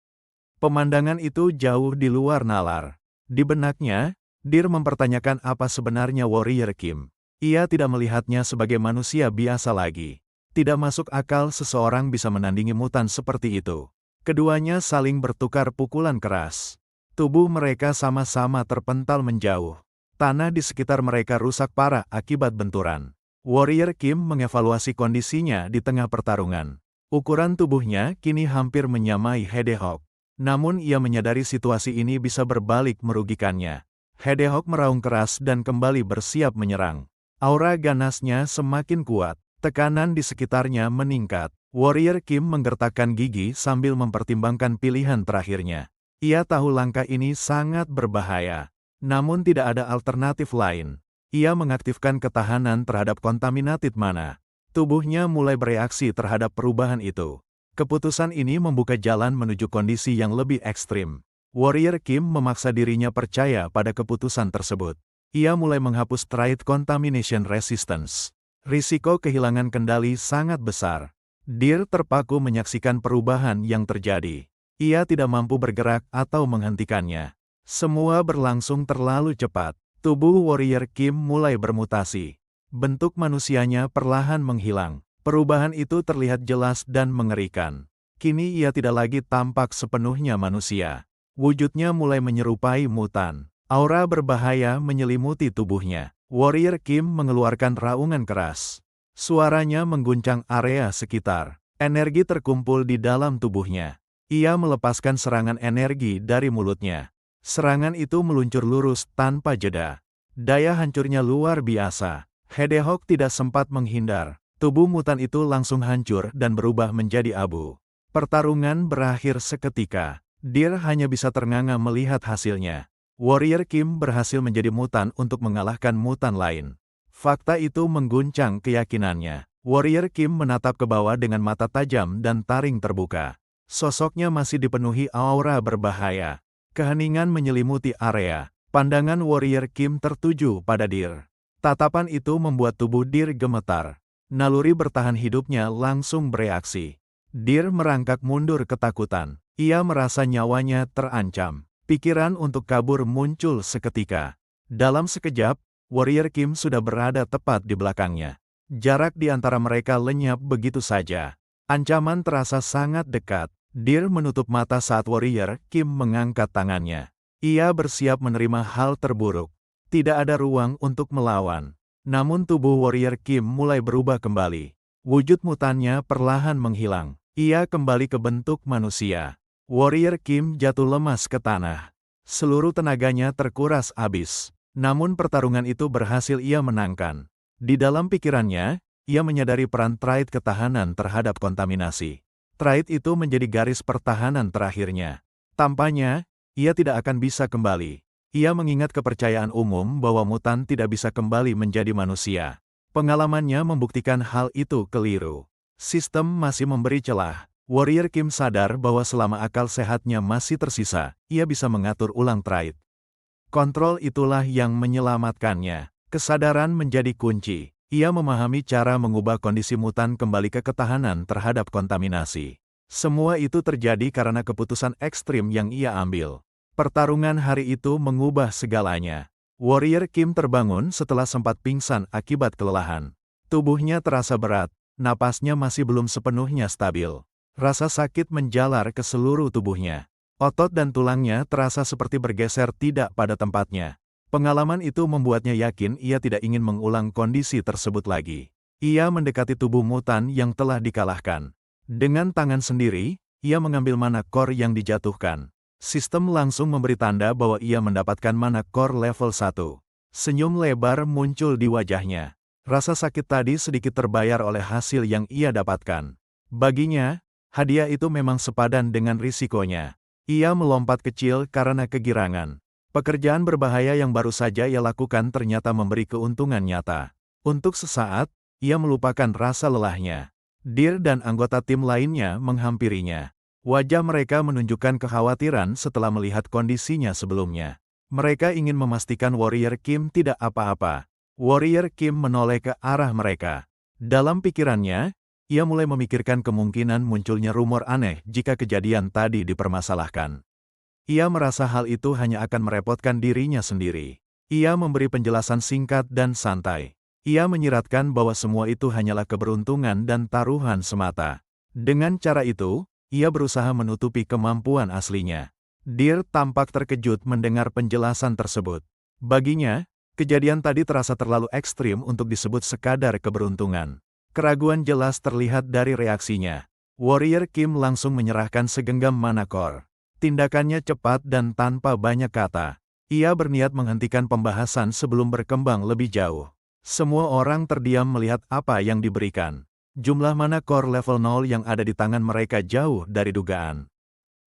[SPEAKER 1] Pemandangan itu jauh di luar nalar. Di benaknya, Dir mempertanyakan apa sebenarnya Warrior Kim. Ia tidak melihatnya sebagai manusia biasa lagi. Tidak masuk akal seseorang bisa menandingi mutan seperti itu. Keduanya saling bertukar pukulan keras. Tubuh mereka sama-sama terpental menjauh. Tanah di sekitar mereka rusak parah akibat benturan. Warrior Kim mengevaluasi kondisinya di tengah pertarungan. Ukuran tubuhnya kini hampir menyamai Hedgehog. Namun ia menyadari situasi ini bisa berbalik merugikannya. Hedgehog meraung keras dan kembali bersiap menyerang. Aura ganasnya semakin kuat, tekanan di sekitarnya meningkat. Warrior Kim menggertakkan gigi sambil mempertimbangkan pilihan terakhirnya. Ia tahu langkah ini sangat berbahaya. Namun tidak ada alternatif lain. Ia mengaktifkan ketahanan terhadap kontaminated mana. Tubuhnya mulai bereaksi terhadap perubahan itu. Keputusan ini membuka jalan menuju kondisi yang lebih ekstrim. Warrior Kim memaksa dirinya percaya pada keputusan tersebut. Ia mulai menghapus Trait Contamination Resistance. Risiko kehilangan kendali sangat besar. Dir terpaku menyaksikan perubahan yang terjadi. Ia tidak mampu bergerak atau menghentikannya. Semua berlangsung terlalu cepat. Tubuh Warrior Kim mulai bermutasi. Bentuk manusianya perlahan menghilang. Perubahan itu terlihat jelas dan mengerikan. Kini ia tidak lagi tampak sepenuhnya manusia. Wujudnya mulai menyerupai mutan. Aura berbahaya menyelimuti tubuhnya. Warrior Kim mengeluarkan raungan keras. Suaranya mengguncang area sekitar. Energi terkumpul di dalam tubuhnya. Ia melepaskan serangan energi dari mulutnya. Serangan itu meluncur lurus tanpa jeda. Daya hancurnya luar biasa. Hedgehog tidak sempat menghindar. Tubuh mutan itu langsung hancur dan berubah menjadi abu. Pertarungan berakhir seketika. Dir hanya bisa ternganga melihat hasilnya. Warrior Kim berhasil menjadi mutan untuk mengalahkan mutan lain. Fakta itu mengguncang keyakinannya. Warrior Kim menatap ke bawah dengan mata tajam dan taring terbuka. Sosoknya masih dipenuhi aura berbahaya. Keheningan menyelimuti area. Pandangan Warrior Kim tertuju pada Dir. Tatapan itu membuat tubuh Dir gemetar. Naluri bertahan hidupnya langsung bereaksi. Dir merangkak mundur ketakutan. Ia merasa nyawanya terancam. Pikiran untuk kabur muncul seketika. Dalam sekejap, Warrior Kim sudah berada tepat di belakangnya. Jarak di antara mereka lenyap begitu saja. Ancaman terasa sangat dekat. Dir menutup mata saat Warrior Kim mengangkat tangannya. Ia bersiap menerima hal terburuk. Tidak ada ruang untuk melawan. Namun tubuh Warrior Kim mulai berubah kembali. Wujud mutannya perlahan menghilang. Ia kembali ke bentuk manusia. Warrior Kim jatuh lemas ke tanah. Seluruh tenaganya terkuras habis. Namun pertarungan itu berhasil ia menangkan. Di dalam pikirannya, ia menyadari peran Trait ketahanan terhadap kontaminasi. Trait itu menjadi garis pertahanan terakhirnya. Tampaknya, ia tidak akan bisa kembali. Ia mengingat kepercayaan umum bahwa mutan tidak bisa kembali menjadi manusia. Pengalamannya membuktikan hal itu keliru. Sistem masih memberi celah. Warrior Kim sadar bahwa selama akal sehatnya masih tersisa, ia bisa mengatur ulang Trait. Kontrol itulah yang menyelamatkannya. Kesadaran menjadi kunci. Ia memahami cara mengubah kondisi mutan kembali ke ketahanan terhadap kontaminasi. Semua itu terjadi karena keputusan ekstrim yang ia ambil. Pertarungan hari itu mengubah segalanya. Warrior Kim terbangun setelah sempat pingsan akibat kelelahan. Tubuhnya terasa berat, napasnya masih belum sepenuhnya stabil. Rasa sakit menjalar ke seluruh tubuhnya. Otot dan tulangnya terasa seperti bergeser tidak pada tempatnya. Pengalaman itu membuatnya yakin ia tidak ingin mengulang kondisi tersebut lagi. Ia mendekati tubuh mutan yang telah dikalahkan. Dengan tangan sendiri, ia mengambil mana core yang dijatuhkan. Sistem langsung memberi tanda bahwa ia mendapatkan mana core level 1. Senyum lebar muncul di wajahnya. Rasa sakit tadi sedikit terbayar oleh hasil yang ia dapatkan. Baginya, hadiah itu memang sepadan dengan risikonya. Ia melompat kecil karena kegirangan. Pekerjaan berbahaya yang baru saja ia lakukan ternyata memberi keuntungan nyata. Untuk sesaat, ia melupakan rasa lelahnya. Deer dan anggota tim lainnya menghampirinya. Wajah mereka menunjukkan kekhawatiran setelah melihat kondisinya sebelumnya. Mereka ingin memastikan Warrior Kim tidak apa-apa. Warrior Kim menoleh ke arah mereka. Dalam pikirannya, ia mulai memikirkan kemungkinan munculnya rumor aneh jika kejadian tadi dipermasalahkan. Ia merasa hal itu hanya akan merepotkan dirinya sendiri. Ia memberi penjelasan singkat dan santai. Ia menyiratkan bahwa semua itu hanyalah keberuntungan dan taruhan semata. Dengan cara itu, ia berusaha menutupi kemampuan aslinya. Deer tampak terkejut mendengar penjelasan tersebut. Baginya, kejadian tadi terasa terlalu ekstrim untuk disebut sekadar keberuntungan. Keraguan jelas terlihat dari reaksinya. Warrior Kim langsung menyerahkan segenggam mana core. Tindakannya cepat dan tanpa banyak kata. Ia berniat menghentikan pembahasan sebelum berkembang lebih jauh. Semua orang terdiam melihat apa yang diberikan. Jumlah mana core level 0 yang ada di tangan mereka jauh dari dugaan.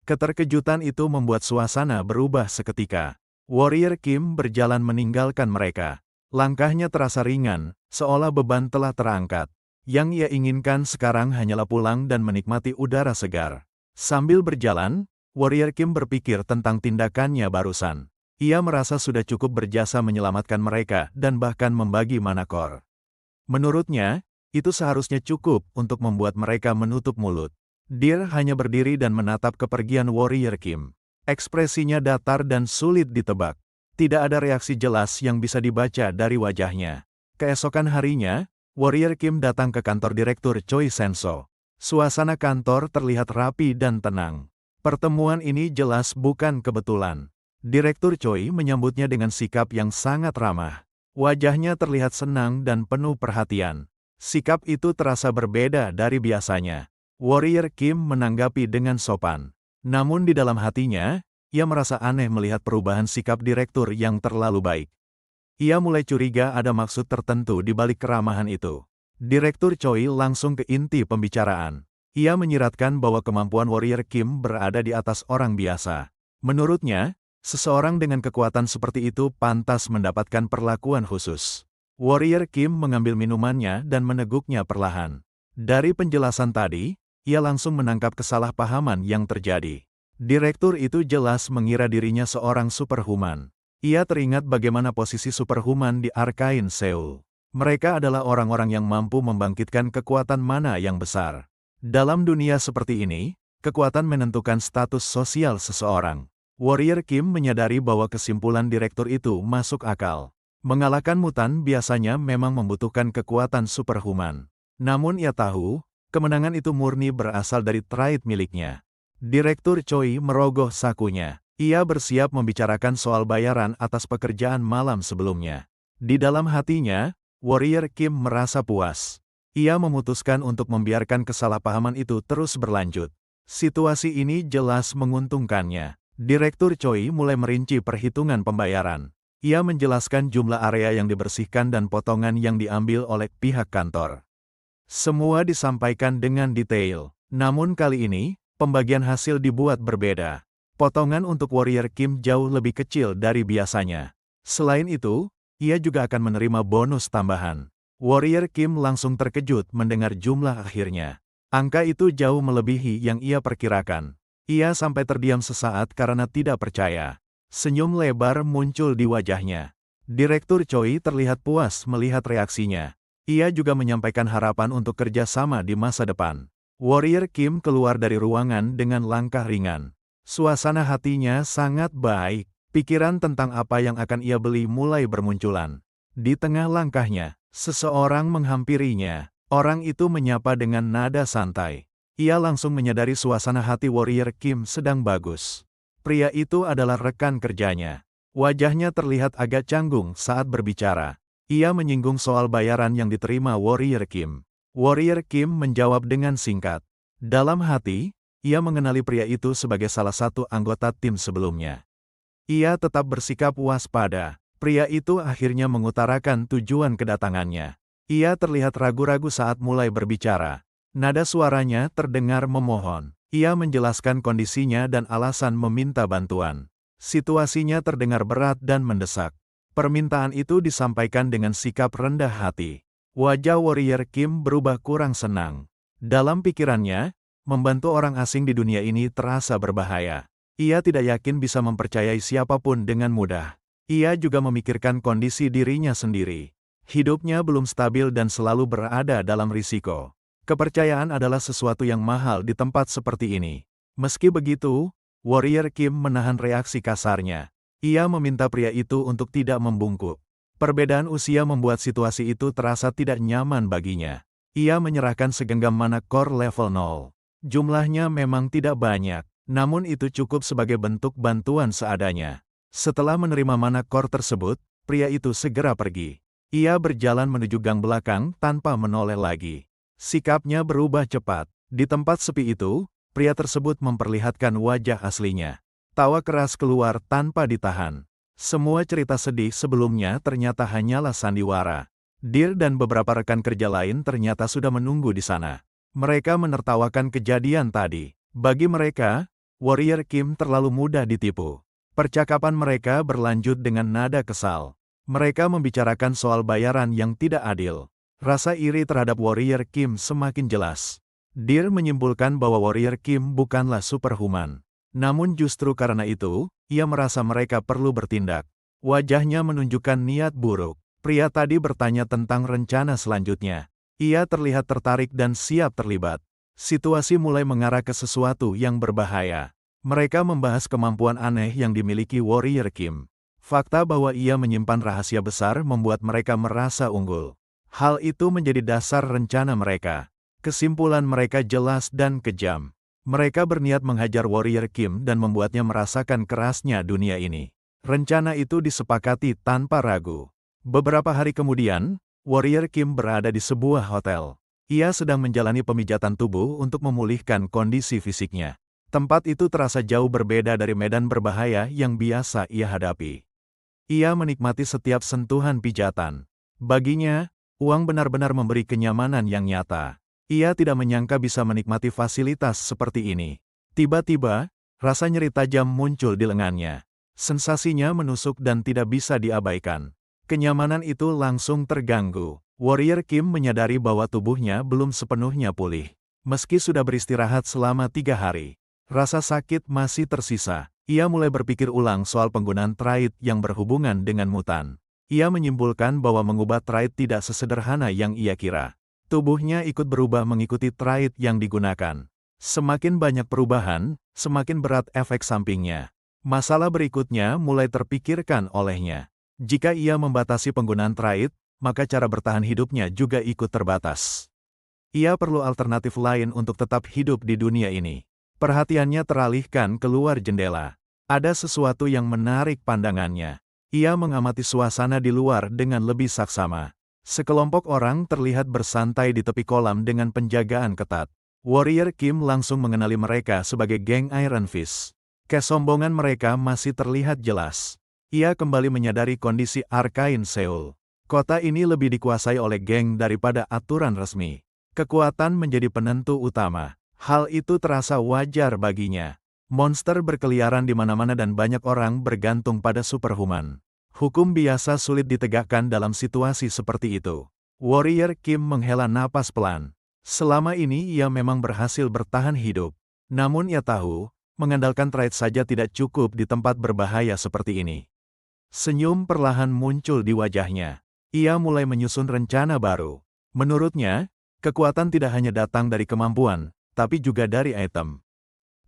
[SPEAKER 1] Keterkejutan itu membuat suasana berubah seketika. Warrior Kim berjalan meninggalkan mereka. Langkahnya terasa ringan, seolah beban telah terangkat. Yang ia inginkan sekarang hanyalah pulang dan menikmati udara segar. Sambil berjalan, Warrior Kim berpikir tentang tindakannya barusan. Ia merasa sudah cukup berjasa menyelamatkan mereka dan bahkan membagi mana core. Menurutnya, itu seharusnya cukup untuk membuat mereka menutup mulut. Deer hanya berdiri dan menatap kepergian Warrior Kim. Ekspresinya datar dan sulit ditebak. Tidak ada reaksi jelas yang bisa dibaca dari wajahnya. Keesokan harinya, Warrior Kim datang ke kantor Direktur Choi Senso. Suasana kantor terlihat rapi dan tenang. Pertemuan ini jelas bukan kebetulan. Direktur Choi menyambutnya dengan sikap yang sangat ramah. Wajahnya terlihat senang dan penuh perhatian. Sikap itu terasa berbeda dari biasanya. Warrior Kim menanggapi dengan sopan. Namun di dalam hatinya, ia merasa aneh melihat perubahan sikap direktur yang terlalu baik. Ia mulai curiga ada maksud tertentu di balik keramahan itu. Direktur Choi langsung ke inti pembicaraan. Ia menyiratkan bahwa kemampuan Warrior Kim berada di atas orang biasa. Menurutnya, seseorang dengan kekuatan seperti itu pantas mendapatkan perlakuan khusus. Warrior Kim mengambil minumannya dan meneguknya perlahan. Dari penjelasan tadi, ia langsung menangkap kesalahpahaman yang terjadi. Direktur itu jelas mengira dirinya seorang superhuman. Ia teringat bagaimana posisi superhuman di Arcane Seoul. Mereka adalah orang-orang yang mampu membangkitkan kekuatan mana yang besar. Dalam dunia seperti ini, kekuatan menentukan status sosial seseorang. Warrior Kim menyadari bahwa kesimpulan direktur itu masuk akal. Mengalahkan mutan biasanya memang membutuhkan kekuatan superhuman. Namun ia tahu, kemenangan itu murni berasal dari trait miliknya. Direktur Choi merogoh sakunya. Ia bersiap membicarakan soal bayaran atas pekerjaan malam sebelumnya. Di dalam hatinya, Warrior Kim merasa puas. Ia memutuskan untuk membiarkan kesalahpahaman itu terus berlanjut. Situasi ini jelas menguntungkannya. Direktur Choi mulai merinci perhitungan pembayaran. Ia menjelaskan jumlah area yang dibersihkan dan potongan yang diambil oleh pihak kantor. Semua disampaikan dengan detail. Namun kali ini, pembagian hasil dibuat berbeda. Potongan untuk Warrior Kim jauh lebih kecil dari biasanya. Selain itu, ia juga akan menerima bonus tambahan. Warrior Kim langsung terkejut mendengar jumlah akhirnya. Angka itu jauh melebihi yang ia perkirakan. Ia sampai terdiam sesaat karena tidak percaya. Senyum lebar muncul di wajahnya. Direktur Choi terlihat puas melihat reaksinya. Ia juga menyampaikan harapan untuk kerjasama di masa depan. Warrior Kim keluar dari ruangan dengan langkah ringan. Suasana hatinya sangat baik. Pikiran tentang apa yang akan ia beli mulai bermunculan. Di tengah langkahnya, seseorang menghampirinya. Orang itu menyapa dengan nada santai. Ia langsung menyadari suasana hati Warrior Kim sedang bagus. Pria itu adalah rekan kerjanya. Wajahnya terlihat agak canggung saat berbicara. Ia menyinggung soal bayaran yang diterima Warrior Kim. Warrior Kim menjawab dengan singkat. Dalam hati, ia mengenali pria itu sebagai salah satu anggota tim sebelumnya. Ia tetap bersikap waspada. Pria itu akhirnya mengutarakan tujuan kedatangannya. Ia terlihat ragu-ragu saat mulai berbicara. Nada suaranya terdengar memohon. Ia menjelaskan kondisinya dan alasan meminta bantuan. Situasinya terdengar berat dan mendesak. Permintaan itu disampaikan dengan sikap rendah hati. Wajah warrior Kim berubah kurang senang. Dalam pikirannya, membantu orang asing di dunia ini terasa berbahaya. Ia tidak yakin bisa mempercayai siapapun dengan mudah. Ia juga memikirkan kondisi dirinya sendiri. Hidupnya belum stabil dan selalu berada dalam risiko. Kepercayaan adalah sesuatu yang mahal di tempat seperti ini. Meski begitu, warrior Kim menahan reaksi kasarnya. Ia meminta pria itu untuk tidak membungkuk. Perbedaan usia membuat situasi itu terasa tidak nyaman baginya. Ia menyerahkan segenggam mana core level 0. Jumlahnya memang tidak banyak, namun itu cukup sebagai bentuk bantuan seadanya. Setelah menerima mana core tersebut, pria itu segera pergi. Ia berjalan menuju gang belakang tanpa menoleh lagi. Sikapnya berubah cepat. Di tempat sepi itu, pria tersebut memperlihatkan wajah aslinya. Tawa keras keluar tanpa ditahan. Semua cerita sedih sebelumnya ternyata hanyalah sandiwara. Deer dan beberapa rekan kerja lain ternyata sudah menunggu di sana. Mereka menertawakan kejadian tadi. Bagi mereka, warrior Kim terlalu mudah ditipu. Percakapan mereka berlanjut dengan nada kesal. Mereka membicarakan soal bayaran yang tidak adil. Rasa iri terhadap warrior Kim semakin jelas. Deer menyimpulkan bahwa warrior Kim bukanlah superhuman. Namun justru karena itu, ia merasa mereka perlu bertindak. Wajahnya menunjukkan niat buruk. Pria tadi bertanya tentang rencana selanjutnya. Ia terlihat tertarik dan siap terlibat. Situasi mulai mengarah ke sesuatu yang berbahaya. Mereka membahas kemampuan aneh yang dimiliki warrior Kim. Fakta bahwa ia menyimpan rahasia besar membuat mereka merasa unggul. Hal itu menjadi dasar rencana mereka. Kesimpulan mereka jelas dan kejam. Mereka berniat menghajar warrior Kim dan membuatnya merasakan kerasnya dunia ini. Rencana itu disepakati tanpa ragu. Beberapa hari kemudian, warrior Kim berada di sebuah hotel. Ia sedang menjalani pemijatan tubuh untuk memulihkan kondisi fisiknya. Tempat itu terasa jauh berbeda dari medan berbahaya yang biasa ia hadapi. Ia menikmati setiap sentuhan pijatan. Baginya, uang benar-benar memberi kenyamanan yang nyata. Ia tidak menyangka bisa menikmati fasilitas seperti ini. Tiba-tiba, rasa nyeri tajam muncul di lengannya. Sensasinya menusuk dan tidak bisa diabaikan. Kenyamanan itu langsung terganggu. Warrior Kim menyadari bahwa tubuhnya belum sepenuhnya pulih. Meski sudah beristirahat selama 3 hari, rasa sakit masih tersisa. Ia mulai berpikir ulang soal penggunaan trait yang berhubungan dengan mutan. Ia menyimpulkan bahwa mengubah trait tidak sesederhana yang ia kira. Tubuhnya ikut berubah mengikuti trait yang digunakan. Semakin banyak perubahan, semakin berat efek sampingnya. Masalah berikutnya mulai terpikirkan olehnya. Jika ia membatasi penggunaan trait, maka cara bertahan hidupnya juga ikut terbatas. Ia perlu alternatif lain untuk tetap hidup di dunia ini. Perhatiannya teralihkan keluar jendela. Ada sesuatu yang menarik pandangannya. Ia mengamati suasana di luar dengan lebih saksama. Sekelompok orang terlihat bersantai di tepi kolam dengan penjagaan ketat. Warrior Kim langsung mengenali mereka sebagai geng Iron Fist. Kesombongan mereka masih terlihat jelas. Ia kembali menyadari kondisi Arkain Seoul. Kota ini lebih dikuasai oleh geng daripada aturan resmi. Kekuatan menjadi penentu utama. Hal itu terasa wajar baginya. Monster berkeliaran di mana-mana dan banyak orang bergantung pada superhuman. Hukum biasa sulit ditegakkan dalam situasi seperti itu. Warrior Kim menghela napas pelan. Selama ini ia memang berhasil bertahan hidup. Namun ia tahu, mengandalkan trait saja tidak cukup di tempat berbahaya seperti ini. Senyum perlahan muncul di wajahnya. Ia mulai menyusun rencana baru. Menurutnya, kekuatan tidak hanya datang dari kemampuan, tapi juga dari item.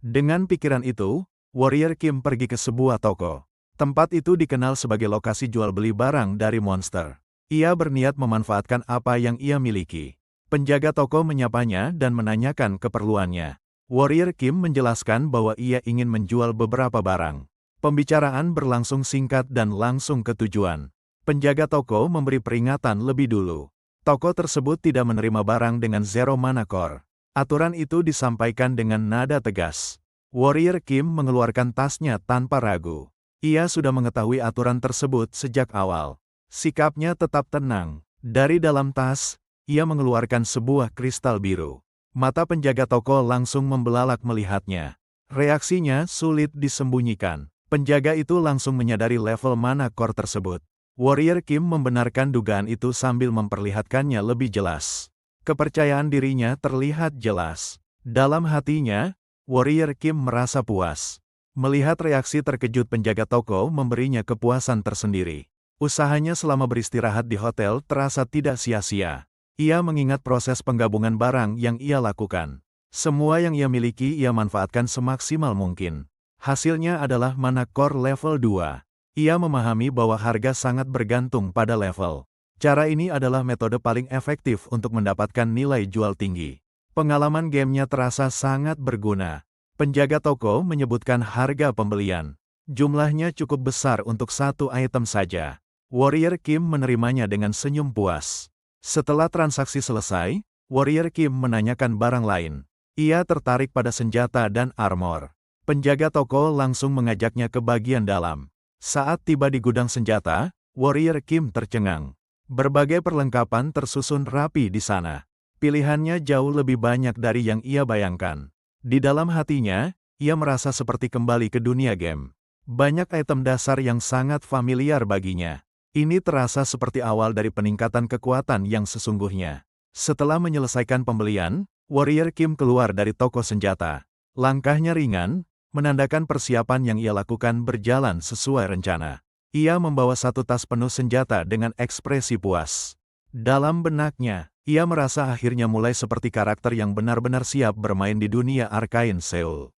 [SPEAKER 1] Dengan pikiran itu, Warrior Kim pergi ke sebuah toko. Tempat itu dikenal sebagai lokasi jual beli barang dari monster. Ia berniat memanfaatkan apa yang ia miliki. Penjaga toko menyapanya dan menanyakan keperluannya. Warrior Kim menjelaskan bahwa ia ingin menjual beberapa barang. Pembicaraan berlangsung singkat dan langsung ke tujuan. Penjaga toko memberi peringatan lebih dulu. Toko tersebut tidak menerima barang dengan zero mana core. Aturan itu disampaikan dengan nada tegas. Warrior Kim mengeluarkan tasnya tanpa ragu. Ia sudah mengetahui aturan tersebut sejak awal. Sikapnya tetap tenang. Dari dalam tas, ia mengeluarkan sebuah kristal biru. Mata penjaga toko langsung membelalak melihatnya. Reaksinya sulit disembunyikan. Penjaga itu langsung menyadari level mana core tersebut. Warrior Kim membenarkan dugaan itu sambil memperlihatkannya lebih jelas. Kepercayaan dirinya terlihat jelas. Dalam hatinya, Warrior Kim merasa puas. Melihat reaksi terkejut penjaga toko memberinya kepuasan tersendiri. Usahanya selama beristirahat di hotel terasa tidak sia-sia. Ia mengingat proses penggabungan barang yang ia lakukan. Semua yang ia miliki ia manfaatkan semaksimal mungkin. Hasilnya adalah mana core level 2. Ia memahami bahwa harga sangat bergantung pada level. Cara ini adalah metode paling efektif untuk mendapatkan nilai jual tinggi. Pengalaman gamenya terasa sangat berguna. Penjaga toko menyebutkan harga pembelian. Jumlahnya cukup besar untuk satu item saja. Warrior Kim menerimanya dengan senyum puas. Setelah transaksi selesai, Warrior Kim menanyakan barang lain. Ia tertarik pada senjata dan armor. Penjaga toko langsung mengajaknya ke bagian dalam. Saat tiba di gudang senjata, Warrior Kim tercengang. Berbagai perlengkapan tersusun rapi di sana. Pilihannya jauh lebih banyak dari yang ia bayangkan. Di dalam hatinya, ia merasa seperti kembali ke dunia game. Banyak item dasar yang sangat familiar baginya. Ini terasa seperti awal dari peningkatan kekuatan yang sesungguhnya. Setelah menyelesaikan pembelian, Warrior Kim keluar dari toko senjata. Langkahnya ringan, menandakan persiapan yang ia lakukan berjalan sesuai rencana. Ia membawa satu tas penuh senjata dengan ekspresi puas. Dalam benaknya, ia merasa akhirnya mulai seperti karakter yang benar-benar siap bermain di dunia Arcane Seoul.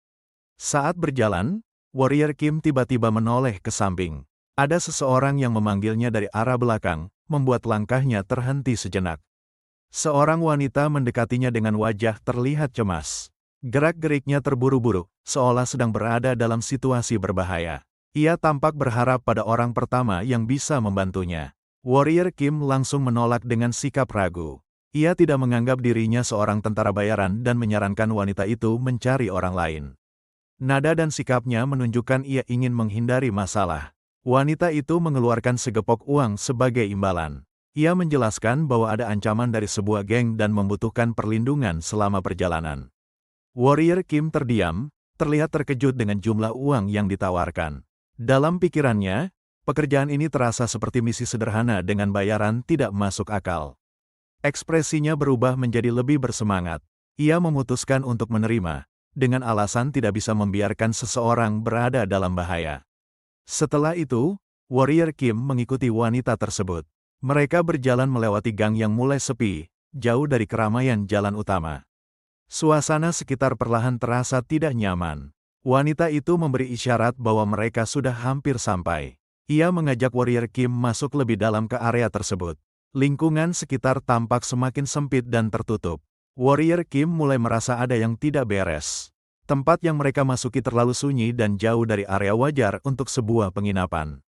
[SPEAKER 1] Saat berjalan, Warrior Kim tiba-tiba menoleh ke samping. Ada seseorang yang memanggilnya dari arah belakang, membuat langkahnya terhenti sejenak. Seorang wanita mendekatinya dengan wajah terlihat cemas. Gerak-geriknya terburu-buru, seolah sedang berada dalam situasi berbahaya. Ia tampak berharap pada orang pertama yang bisa membantunya. Warrior Kim langsung menolak dengan sikap ragu. Ia tidak menganggap dirinya seorang tentara bayaran dan menyarankan wanita itu mencari orang lain. Nada dan sikapnya menunjukkan ia ingin menghindari masalah. Wanita itu mengeluarkan segepok uang sebagai imbalan. Ia menjelaskan bahwa ada ancaman dari sebuah geng dan membutuhkan perlindungan selama perjalanan. Warrior Kim terdiam, terlihat terkejut dengan jumlah uang yang ditawarkan. Dalam pikirannya, pekerjaan ini terasa seperti misi sederhana dengan bayaran tidak masuk akal. Ekspresinya berubah menjadi lebih bersemangat. Ia memutuskan untuk menerima, dengan alasan tidak bisa membiarkan seseorang berada dalam bahaya. Setelah itu, Warrior Kim mengikuti wanita tersebut. Mereka berjalan melewati gang yang mulai sepi, jauh dari keramaian jalan utama. Suasana sekitar perlahan terasa tidak nyaman. Wanita itu memberi isyarat bahwa mereka sudah hampir sampai. Ia mengajak Warrior Kim masuk lebih dalam ke area tersebut. Lingkungan sekitar tampak semakin sempit dan tertutup. Warrior Kim mulai merasa ada yang tidak beres. Tempat yang mereka masuki terlalu sunyi dan jauh dari area wajar untuk sebuah penginapan.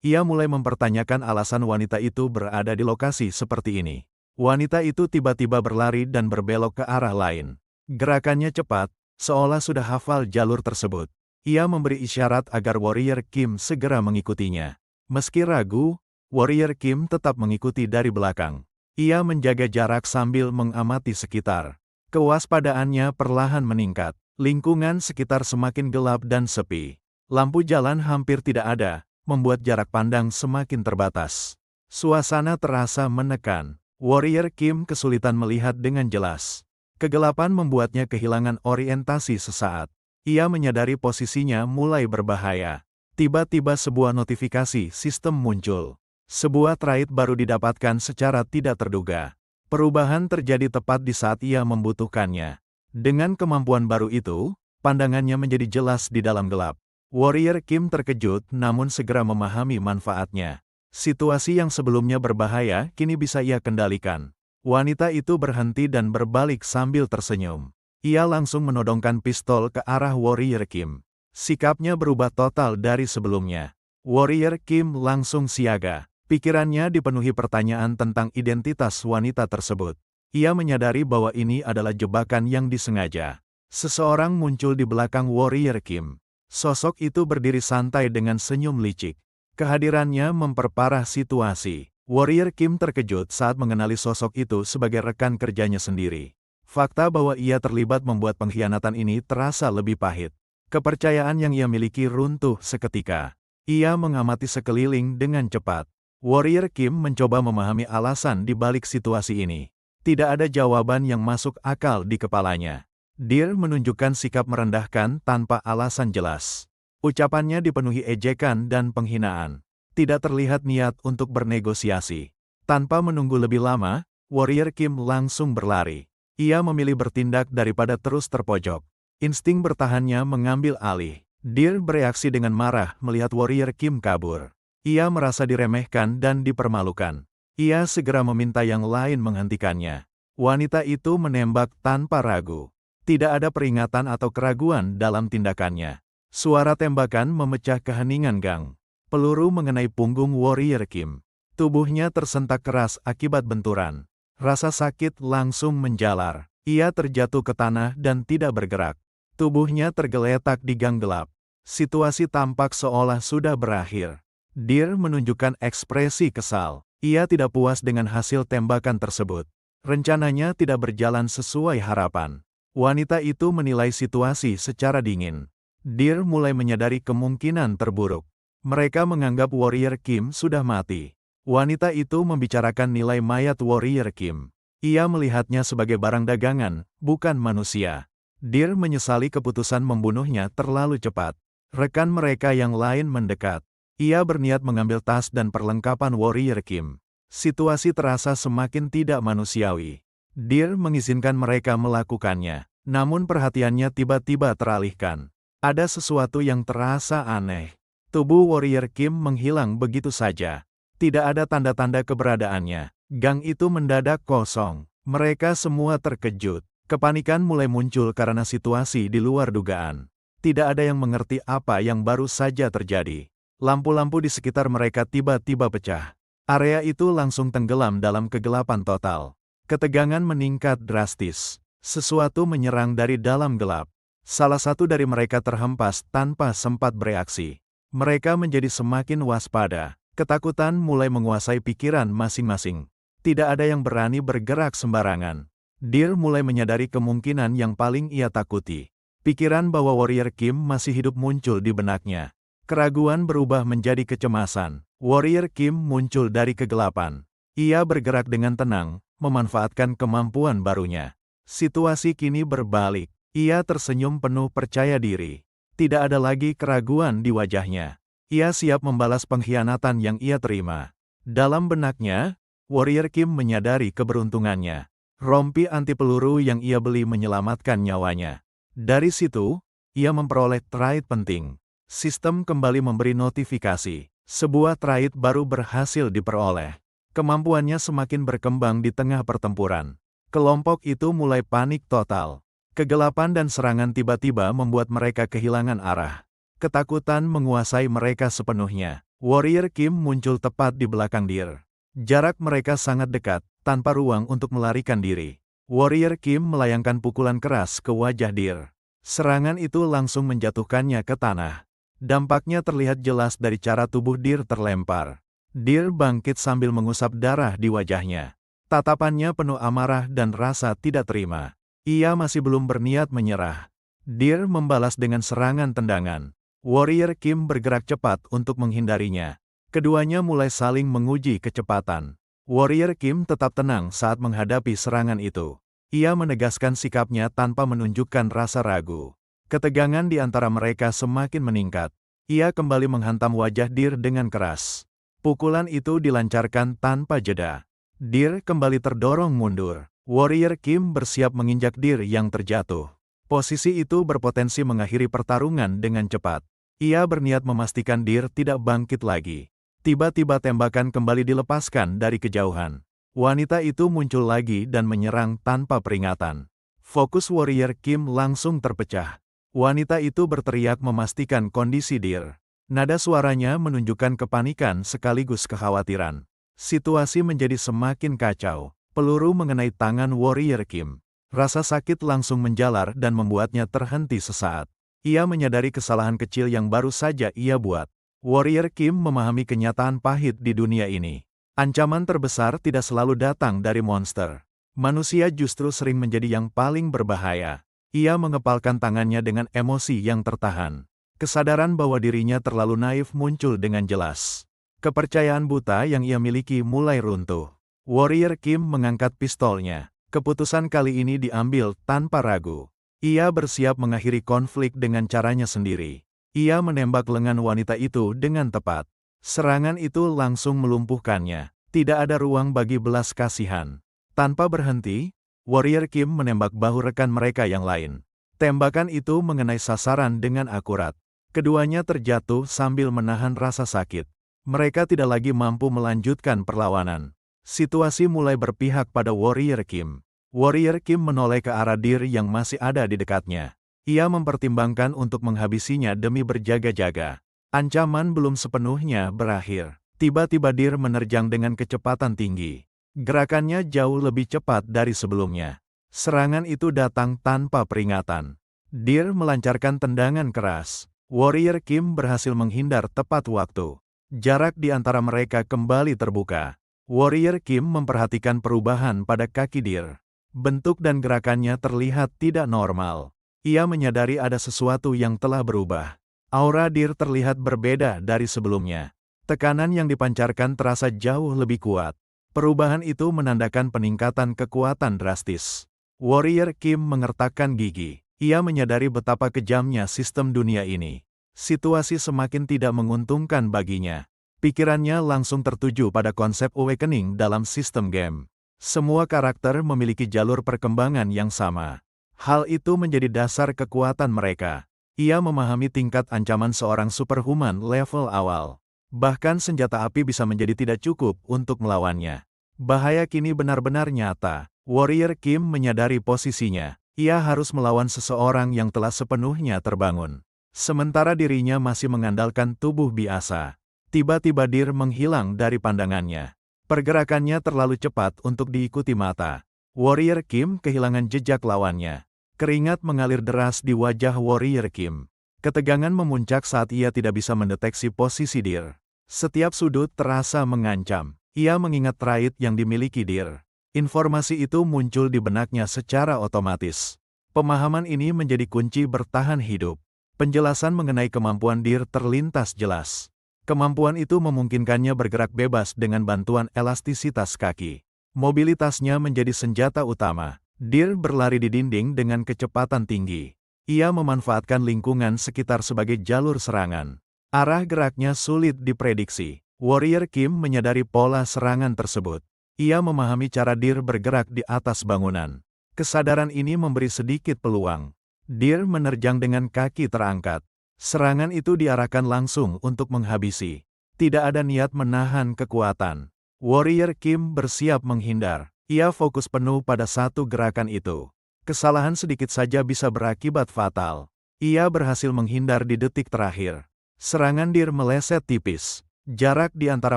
[SPEAKER 1] Ia mulai mempertanyakan alasan wanita itu berada di lokasi seperti ini. Wanita itu tiba-tiba berlari dan berbelok ke arah lain. Gerakannya cepat, seolah sudah hafal jalur tersebut. Ia memberi isyarat agar Warrior Kim segera mengikutinya. Meski ragu, Warrior Kim tetap mengikuti dari belakang. Ia menjaga jarak sambil mengamati sekitar. Kewaspadaannya perlahan meningkat. Lingkungan sekitar semakin gelap dan sepi. Lampu jalan hampir tidak ada, membuat jarak pandang semakin terbatas. Suasana terasa menekan. Warrior Kim kesulitan melihat dengan jelas. Kegelapan membuatnya kehilangan orientasi sesaat. Ia menyadari posisinya mulai berbahaya. Tiba-tiba sebuah notifikasi sistem muncul. Sebuah trade baru didapatkan secara tidak terduga. Perubahan terjadi tepat di saat ia membutuhkannya. Dengan kemampuan baru itu, pandangannya menjadi jelas di dalam gelap. Warrior Kim terkejut namun segera memahami manfaatnya. Situasi yang sebelumnya berbahaya kini bisa ia kendalikan. Wanita itu berhenti dan berbalik sambil tersenyum. Ia langsung menodongkan pistol ke arah Warrior Kim. Sikapnya berubah total dari sebelumnya. Warrior Kim langsung siaga. Pikirannya dipenuhi pertanyaan tentang identitas wanita tersebut. Ia menyadari bahwa ini adalah jebakan yang disengaja. Seseorang muncul di belakang Warrior Kim. Sosok itu berdiri santai dengan senyum licik. Kehadirannya memperparah situasi. Warrior Kim terkejut saat mengenali sosok itu sebagai rekan kerjanya sendiri. Fakta bahwa ia terlibat membuat pengkhianatan ini terasa lebih pahit. Kepercayaan yang ia miliki runtuh seketika. Ia mengamati sekeliling dengan cepat. Warrior Kim mencoba memahami alasan di balik situasi ini. Tidak ada jawaban yang masuk akal di kepalanya. Deer menunjukkan sikap merendahkan tanpa alasan jelas. Ucapannya dipenuhi ejekan dan penghinaan. Tidak terlihat niat untuk bernegosiasi. Tanpa menunggu lebih lama, Warrior Kim langsung berlari. Ia memilih bertindak daripada terus terpojok. Insting bertahannya mengambil alih. Deer bereaksi dengan marah melihat Warrior Kim kabur. Ia merasa diremehkan dan dipermalukan. Ia segera meminta yang lain menghentikannya. Wanita itu menembak tanpa ragu. Tidak ada peringatan atau keraguan dalam tindakannya. Suara tembakan memecah keheningan gang. Peluru mengenai punggung Warrior Kim. Tubuhnya tersentak keras akibat benturan. Rasa sakit langsung menjalar. Ia terjatuh ke tanah dan tidak bergerak. Tubuhnya tergeletak di gang gelap. Situasi tampak seolah sudah berakhir. Deer menunjukkan ekspresi kesal. Ia tidak puas dengan hasil tembakan tersebut. Rencananya tidak berjalan sesuai harapan. Wanita itu menilai situasi secara dingin. Deer mulai menyadari kemungkinan terburuk. Mereka menganggap Warrior Kim sudah mati. Wanita itu membicarakan nilai mayat Warrior Kim. Ia melihatnya sebagai barang dagangan, bukan manusia. Deer menyesali keputusan membunuhnya terlalu cepat. Rekan mereka yang lain mendekat. Ia berniat mengambil tas dan perlengkapan Warrior Kim. Situasi terasa semakin tidak manusiawi. Deer mengizinkan mereka melakukannya, namun perhatiannya tiba-tiba teralihkan. Ada sesuatu yang terasa aneh. Tubuh Warrior Kim menghilang begitu saja. Tidak ada tanda-tanda keberadaannya. Gang itu mendadak kosong. Mereka semua terkejut. Kepanikan mulai muncul karena situasi di luar dugaan. Tidak ada yang mengerti apa yang baru saja terjadi. Lampu-lampu di sekitar mereka tiba-tiba pecah. Area itu langsung tenggelam dalam kegelapan total. Ketegangan meningkat drastis. Sesuatu menyerang dari dalam gelap. Salah satu dari mereka terhempas tanpa sempat bereaksi. Mereka menjadi semakin waspada. Ketakutan mulai menguasai pikiran masing-masing. Tidak ada yang berani bergerak sembarangan. Deer mulai menyadari kemungkinan yang paling ia takuti. Pikiran bahwa Warrior Kim masih hidup muncul di benaknya. Keraguan berubah menjadi kecemasan. Warrior Kim muncul dari kegelapan. Ia bergerak dengan tenang, memanfaatkan kemampuan barunya. Situasi kini berbalik. Ia tersenyum penuh percaya diri. Tidak ada lagi keraguan di wajahnya. Ia siap membalas pengkhianatan yang ia terima. Dalam benaknya, Warrior Kim menyadari keberuntungannya. Rompi anti peluru yang ia beli menyelamatkan nyawanya. Dari situ, ia memperoleh trait penting. Sistem kembali memberi notifikasi. Sebuah trait baru berhasil diperoleh. Kemampuannya semakin berkembang di tengah pertempuran. Kelompok itu mulai panik total. Kegelapan dan serangan tiba-tiba membuat mereka kehilangan arah. Ketakutan menguasai mereka sepenuhnya. Warrior Kim muncul tepat di belakang Deer. Jarak mereka sangat dekat, tanpa ruang untuk melarikan diri. Warrior Kim melayangkan pukulan keras ke wajah Deer. Serangan itu langsung menjatuhkannya ke tanah. Dampaknya terlihat jelas dari cara tubuh Deer terlempar. Deer bangkit sambil mengusap darah di wajahnya. Tatapannya penuh amarah dan rasa tidak terima. Ia masih belum berniat menyerah. Deer membalas dengan serangan tendangan. Warrior Kim bergerak cepat untuk menghindarinya. Keduanya mulai saling menguji kecepatan. Warrior Kim tetap tenang saat menghadapi serangan itu. Ia menegaskan sikapnya tanpa menunjukkan rasa ragu. Ketegangan di antara mereka semakin meningkat. Ia kembali menghantam wajah Deer dengan keras. Pukulan itu dilancarkan tanpa jeda. Deer kembali terdorong mundur. Warrior Kim bersiap menginjak Deer yang terjatuh. Posisi itu berpotensi mengakhiri pertarungan dengan cepat. Ia berniat memastikan Deer tidak bangkit lagi. Tiba-tiba tembakan kembali dilepaskan dari kejauhan. Wanita itu muncul lagi dan menyerang tanpa peringatan. Fokus Warrior Kim langsung terpecah. Wanita itu berteriak memastikan kondisi Deer. Nada suaranya menunjukkan kepanikan sekaligus kekhawatiran. Situasi menjadi semakin kacau. Peluru mengenai tangan Warrior Kim. Rasa sakit langsung menjalar dan membuatnya terhenti sesaat. Ia menyadari kesalahan kecil yang baru saja ia buat. Warrior Kim memahami kenyataan pahit di dunia ini. Ancaman terbesar tidak selalu datang dari monster. Manusia justru sering menjadi yang paling berbahaya. Ia mengepalkan tangannya dengan emosi yang tertahan. Kesadaran bahwa dirinya terlalu naif muncul dengan jelas. Kepercayaan buta yang ia miliki mulai runtuh. Warrior Kim mengangkat pistolnya. Keputusan kali ini diambil tanpa ragu. Ia bersiap mengakhiri konflik dengan caranya sendiri. Ia menembak lengan wanita itu dengan tepat. Serangan itu langsung melumpuhkannya. Tidak ada ruang bagi belas kasihan. Tanpa berhenti, Warrior Kim menembak bahu rekan mereka yang lain. Tembakan itu mengenai sasaran dengan akurat. Keduanya terjatuh sambil menahan rasa sakit. Mereka tidak lagi mampu melanjutkan perlawanan. Situasi mulai berpihak pada Warrior Kim. Warrior Kim menoleh ke arah Deer yang masih ada di dekatnya. Ia mempertimbangkan untuk menghabisinya demi berjaga-jaga. Ancaman belum sepenuhnya berakhir. Tiba-tiba Deer menerjang dengan kecepatan tinggi. Gerakannya jauh lebih cepat dari sebelumnya. Serangan itu datang tanpa peringatan. Deer melancarkan tendangan keras. Warrior Kim berhasil menghindar tepat waktu. Jarak di antara mereka kembali terbuka. Warrior Kim memperhatikan perubahan pada kaki Deer. Bentuk dan gerakannya terlihat tidak normal. Ia menyadari ada sesuatu yang telah berubah. Aura Deer terlihat berbeda dari sebelumnya. Tekanan yang dipancarkan terasa jauh lebih kuat. Perubahan itu menandakan peningkatan kekuatan drastis. Warrior Kim mengertakkan gigi. Ia menyadari betapa kejamnya sistem dunia ini. Situasi semakin tidak menguntungkan baginya. Pikirannya langsung tertuju pada konsep awakening dalam sistem game. Semua karakter memiliki jalur perkembangan yang sama. Hal itu menjadi dasar kekuatan mereka. Ia memahami tingkat ancaman seorang superhuman level awal. Bahkan senjata api bisa menjadi tidak cukup untuk melawannya. Bahaya kini benar-benar nyata. Warrior Kim menyadari posisinya. Ia harus melawan seseorang yang telah sepenuhnya terbangun. Sementara dirinya masih mengandalkan tubuh biasa. Tiba-tiba Deer menghilang dari pandangannya. Pergerakannya terlalu cepat untuk diikuti mata. Warrior Kim kehilangan jejak lawannya. Keringat mengalir deras di wajah Warrior Kim. Ketegangan memuncak saat ia tidak bisa mendeteksi posisi Deer. Setiap sudut terasa mengancam. Ia mengingat trait yang dimiliki Deer. Informasi itu muncul di benaknya secara otomatis. Pemahaman ini menjadi kunci bertahan hidup. Penjelasan mengenai kemampuan Deer terlintas jelas. Kemampuan itu memungkinkannya bergerak bebas dengan bantuan elastisitas kaki. Mobilitasnya menjadi senjata utama. Deer berlari di dinding dengan kecepatan tinggi. Ia memanfaatkan lingkungan sekitar sebagai jalur serangan. Arah geraknya sulit diprediksi. Warrior Kim menyadari pola serangan tersebut. Ia memahami cara Deer bergerak di atas bangunan. Kesadaran ini memberi sedikit peluang. Deer menerjang dengan kaki terangkat. Serangan itu diarahkan langsung untuk menghabisi. Tidak ada niat menahan kekuatan. Warrior Kim bersiap menghindar. Ia fokus penuh pada satu gerakan itu. Kesalahan sedikit saja bisa berakibat fatal. Ia berhasil menghindar di detik terakhir. Serangan Deer meleset tipis. Jarak di antara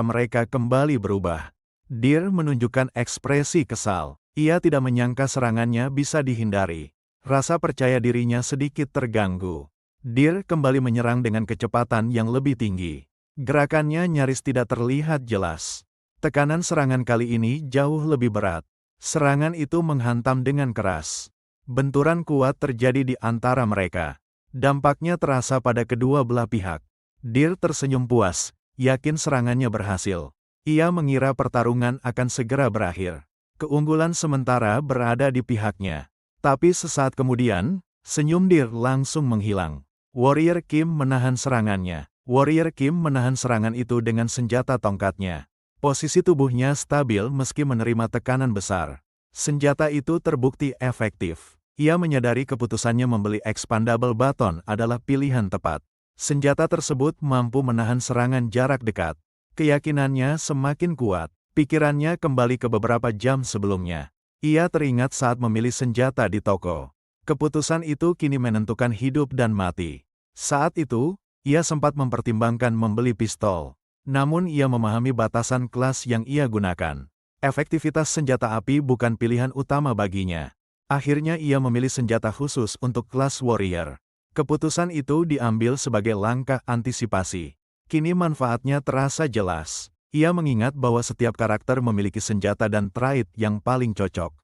[SPEAKER 1] mereka kembali berubah. Deer menunjukkan ekspresi kesal. Ia tidak menyangka serangannya bisa dihindari. Rasa percaya dirinya sedikit terganggu. Deer kembali menyerang dengan kecepatan yang lebih tinggi. Gerakannya nyaris tidak terlihat jelas. Tekanan serangan kali ini jauh lebih berat. Serangan itu menghantam dengan keras. Benturan kuat terjadi di antara mereka. Dampaknya terasa pada kedua belah pihak. Deer tersenyum puas, yakin serangannya berhasil. Ia mengira pertarungan akan segera berakhir. Keunggulan sementara berada di pihaknya. Tapi sesaat kemudian, senyum Deer langsung menghilang. Warrior Kim menahan serangannya. Warrior Kim menahan serangan itu dengan senjata tongkatnya. Posisi tubuhnya stabil meski menerima tekanan besar. Senjata itu terbukti efektif. Ia menyadari keputusannya membeli expandable baton adalah pilihan tepat. Senjata tersebut mampu menahan serangan jarak dekat. Keyakinannya semakin kuat. Pikirannya kembali ke beberapa jam sebelumnya. Ia teringat saat memilih senjata di toko. Keputusan itu kini menentukan hidup dan mati. Saat itu, ia sempat mempertimbangkan membeli pistol. Namun ia memahami batasan kelas yang ia gunakan. Efektivitas senjata api bukan pilihan utama baginya. Akhirnya ia memilih senjata khusus untuk kelas warrior. Keputusan itu diambil sebagai langkah antisipasi. Kini manfaatnya terasa jelas. Ia mengingat bahwa setiap karakter memiliki senjata dan trait yang paling cocok.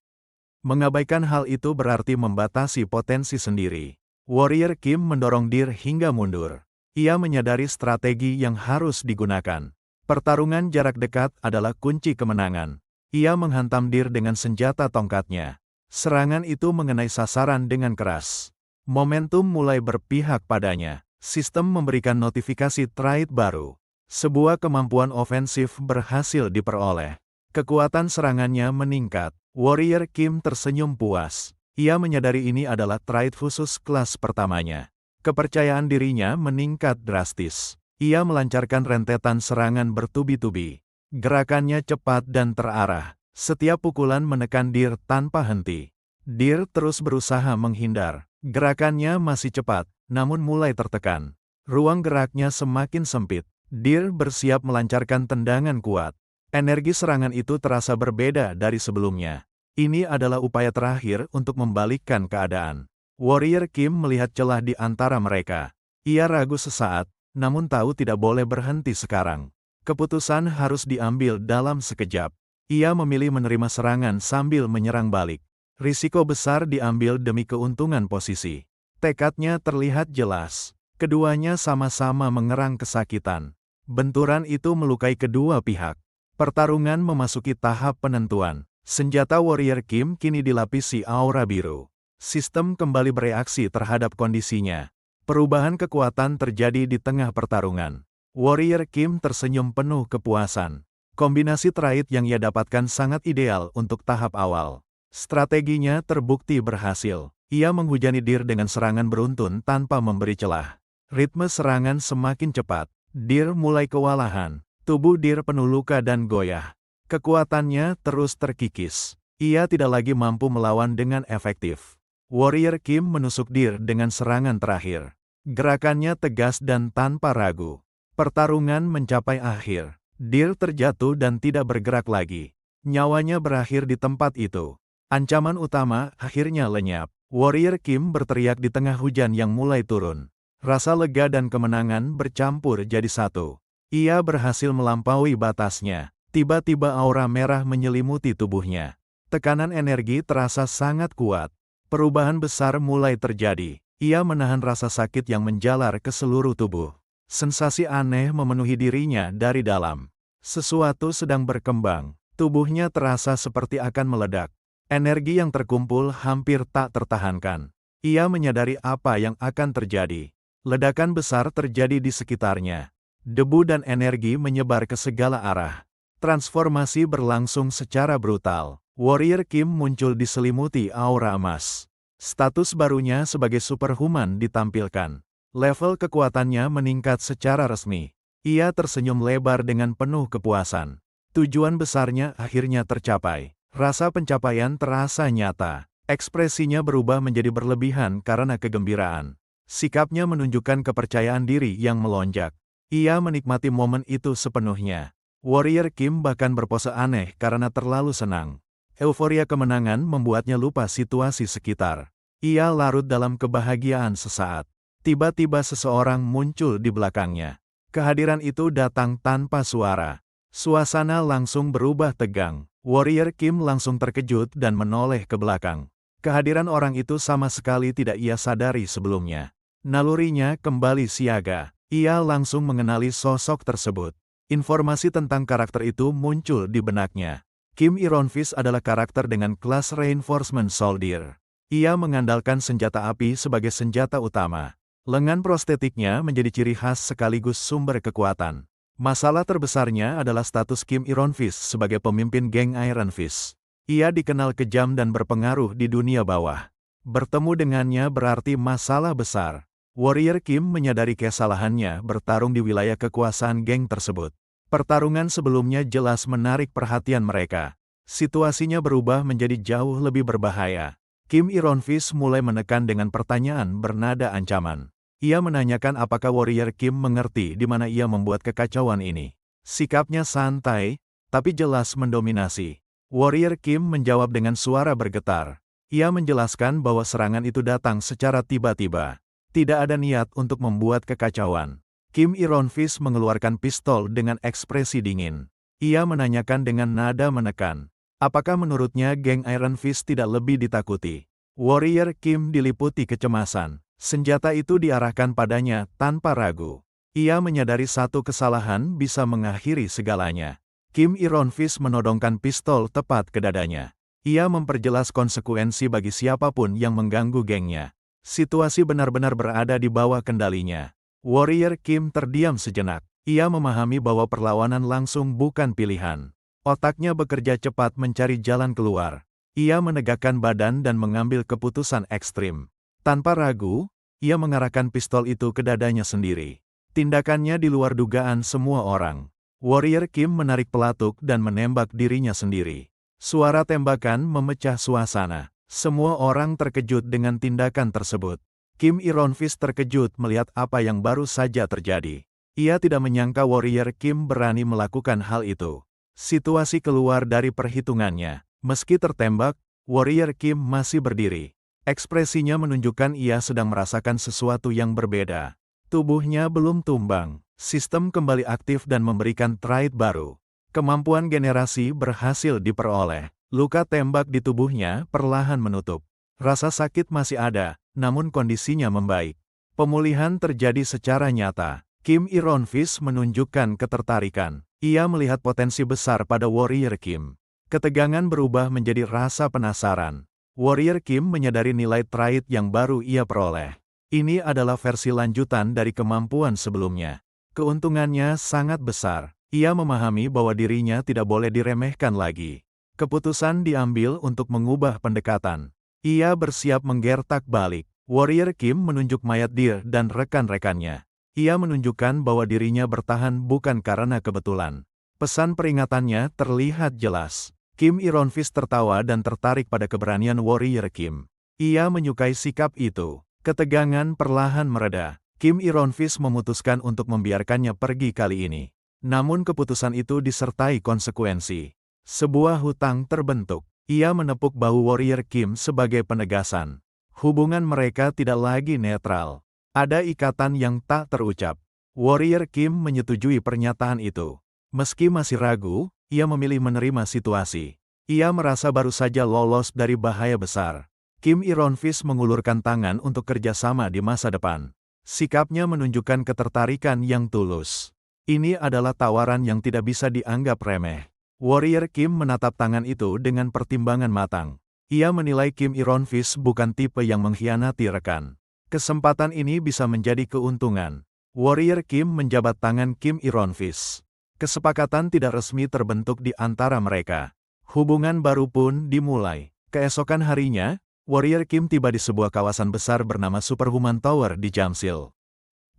[SPEAKER 1] Mengabaikan hal itu berarti membatasi potensi sendiri. Warrior Kim mendorong Deer hingga mundur. Ia menyadari strategi yang harus digunakan. Pertarungan jarak dekat adalah kunci kemenangan. Ia menghantam Dir dengan senjata tongkatnya. Serangan itu mengenai sasaran dengan keras. Momentum mulai berpihak padanya. Sistem memberikan notifikasi trait baru. Sebuah kemampuan ofensif berhasil diperoleh. Kekuatan serangannya meningkat. Warrior Kim tersenyum puas. Ia menyadari ini adalah trait khusus kelas pertamanya. Kepercayaan dirinya meningkat drastis. Ia melancarkan rentetan serangan bertubi-tubi. Gerakannya cepat dan terarah. Setiap pukulan menekan Dir tanpa henti. Dir terus berusaha menghindar. Gerakannya masih cepat, namun mulai tertekan. Ruang geraknya semakin sempit. Dir bersiap melancarkan tendangan kuat. Energi serangan itu terasa berbeda dari sebelumnya. Ini adalah upaya terakhir untuk membalikkan keadaan. Warrior Kim melihat celah di antara mereka. Ia ragu sesaat, namun tahu tidak boleh berhenti sekarang. Keputusan harus diambil dalam sekejap. Ia memilih menerima serangan sambil menyerang balik. Risiko besar diambil demi keuntungan posisi. Tekadnya terlihat jelas. Keduanya sama-sama mengerang kesakitan. Benturan itu melukai kedua pihak. Pertarungan memasuki tahap penentuan. Senjata Warrior Kim kini dilapisi aura biru. Sistem kembali bereaksi terhadap kondisinya. Perubahan kekuatan terjadi di tengah pertarungan. Warrior Kim tersenyum penuh kepuasan. Kombinasi trait yang ia dapatkan sangat ideal untuk tahap awal. Strateginya terbukti berhasil. Ia menghujani Dir dengan serangan beruntun tanpa memberi celah. Ritme serangan semakin cepat. Dir mulai kewalahan. Tubuh Dir penuh luka dan goyah. Kekuatannya terus terkikis. Ia tidak lagi mampu melawan dengan efektif. Warrior Kim menusuk Dir dengan serangan terakhir. Gerakannya tegas dan tanpa ragu. Pertarungan mencapai akhir. Dir terjatuh dan tidak bergerak lagi. Nyawanya berakhir di tempat itu. Ancaman utama akhirnya lenyap. Warrior Kim berteriak di tengah hujan yang mulai turun. Rasa lega dan kemenangan bercampur jadi satu. Ia berhasil melampaui batasnya. Tiba-tiba aura merah menyelimuti tubuhnya. Tekanan energi terasa sangat kuat. Perubahan besar mulai terjadi. Ia menahan rasa sakit yang menjalar ke seluruh tubuh. Sensasi aneh memenuhi dirinya dari dalam. Sesuatu sedang berkembang. Tubuhnya terasa seperti akan meledak. Energi yang terkumpul hampir tak tertahankan. Ia menyadari apa yang akan terjadi. Ledakan besar terjadi di sekitarnya. Debu dan energi menyebar ke segala arah. Transformasi berlangsung secara brutal. Warrior Kim muncul diselimuti aura emas. Status barunya sebagai superhuman ditampilkan. Level kekuatannya meningkat secara resmi. Ia tersenyum lebar dengan penuh kepuasan. Tujuan besarnya akhirnya tercapai. Rasa pencapaian terasa nyata. Ekspresinya berubah menjadi berlebihan karena kegembiraan. Sikapnya menunjukkan kepercayaan diri yang melonjak. Ia menikmati momen itu sepenuhnya. Warrior Kim bahkan berpose aneh karena terlalu senang. Euforia kemenangan membuatnya lupa situasi sekitar. Ia larut dalam kebahagiaan sesaat. Tiba-tiba seseorang muncul di belakangnya. Kehadiran itu datang tanpa suara. Suasana langsung berubah tegang. Warrior Kim langsung terkejut dan menoleh ke belakang. Kehadiran orang itu sama sekali tidak ia sadari sebelumnya. Nalurinya kembali siaga. Ia langsung mengenali sosok tersebut. Informasi tentang karakter itu muncul di benaknya. Kim Ironfish adalah karakter dengan kelas Reinforcement Soldier. Ia mengandalkan senjata api sebagai senjata utama. Lengan prostetiknya menjadi ciri khas sekaligus sumber kekuatan. Masalah terbesarnya adalah status Kim Ironfish sebagai pemimpin geng Iron Fist. Ia dikenal kejam dan berpengaruh di dunia bawah. Bertemu dengannya berarti masalah besar. Warrior Kim menyadari kesalahannya bertarung di wilayah kekuasaan geng tersebut. Pertarungan sebelumnya jelas menarik perhatian mereka. Situasinya berubah menjadi jauh lebih berbahaya. Kim Ironfish mulai menekan dengan pertanyaan bernada ancaman. Ia menanyakan apakah Warrior Kim mengerti di mana ia membuat kekacauan ini. Sikapnya santai, tapi jelas mendominasi. Warrior Kim menjawab dengan suara bergetar. Ia menjelaskan bahwa serangan itu datang secara tiba-tiba. Tidak ada niat untuk membuat kekacauan. Kim Ironfish mengeluarkan pistol dengan ekspresi dingin. Ia menanyakan dengan nada menekan. Apakah menurutnya geng Iron Fist tidak lebih ditakuti? Warrior Kim diliputi kecemasan. Senjata itu diarahkan padanya tanpa ragu. Ia menyadari satu kesalahan bisa mengakhiri segalanya. Kim Ironvis menodongkan pistol tepat ke dadanya. Ia memperjelas konsekuensi bagi siapapun yang mengganggu gengnya. Situasi benar-benar berada di bawah kendalinya. Warrior Kim terdiam sejenak. Ia memahami bahwa perlawanan langsung bukan pilihan. Otaknya bekerja cepat mencari jalan keluar. Ia menegakkan badan dan mengambil keputusan ekstrim. Tanpa ragu, ia mengarahkan pistol itu ke dadanya sendiri. Tindakannya di luar dugaan semua orang. Warrior Kim menarik pelatuk dan menembak dirinya sendiri. Suara tembakan memecah suasana. Semua orang terkejut dengan tindakan tersebut. Kim Ironvis terkejut melihat apa yang baru saja terjadi. Ia tidak menyangka Warrior Kim berani melakukan hal itu. Situasi keluar dari perhitungannya. Meski tertembak, Warrior Kim masih berdiri. Ekspresinya menunjukkan ia sedang merasakan sesuatu yang berbeda. Tubuhnya belum tumbang. Sistem kembali aktif dan memberikan trait baru. Kemampuan generasi berhasil diperoleh. Luka tembak di tubuhnya perlahan menutup. Rasa sakit masih ada, namun kondisinya membaik. Pemulihan terjadi secara nyata. Kim Ironvis menunjukkan ketertarikan. Ia melihat potensi besar pada Warrior Kim. Ketegangan berubah menjadi rasa penasaran. Warrior Kim menyadari nilai trait yang baru ia peroleh. Ini adalah versi lanjutan dari kemampuan sebelumnya. Keuntungannya sangat besar. Ia memahami bahwa dirinya tidak boleh diremehkan lagi. Keputusan diambil untuk mengubah pendekatan. Ia bersiap menggertak balik. Warrior Kim menunjuk mayat Deer dan rekan-rekannya. Ia menunjukkan bahwa dirinya bertahan bukan karena kebetulan. Pesan peringatannya terlihat jelas. Kim Ironvis tertawa dan tertarik pada keberanian Warrior Kim. Ia menyukai sikap itu. Ketegangan perlahan mereda. Kim Ironvis memutuskan untuk membiarkannya pergi kali ini. Namun keputusan itu disertai konsekuensi. Sebuah hutang terbentuk. Ia menepuk bahu Warrior Kim sebagai penegasan. Hubungan mereka tidak lagi netral. Ada ikatan yang tak terucap. Warrior Kim menyetujui pernyataan itu. Meski masih ragu, ia memilih menerima situasi. Ia merasa baru saja lolos dari bahaya besar. Kim Ironvis mengulurkan tangan untuk kerjasama di masa depan. Sikapnya menunjukkan ketertarikan yang tulus. Ini adalah tawaran yang tidak bisa dianggap remeh. Warrior Kim menatap tangan itu dengan pertimbangan matang. Ia menilai Kim Ironvis bukan tipe yang mengkhianati rekan. Kesempatan ini bisa menjadi keuntungan. Warrior Kim menjabat tangan Kim Ironvis. Kesepakatan tidak resmi terbentuk di antara mereka. Hubungan baru pun dimulai. Keesokan harinya, Warrior Kim tiba di sebuah kawasan besar bernama Superhuman Tower di Jamsil.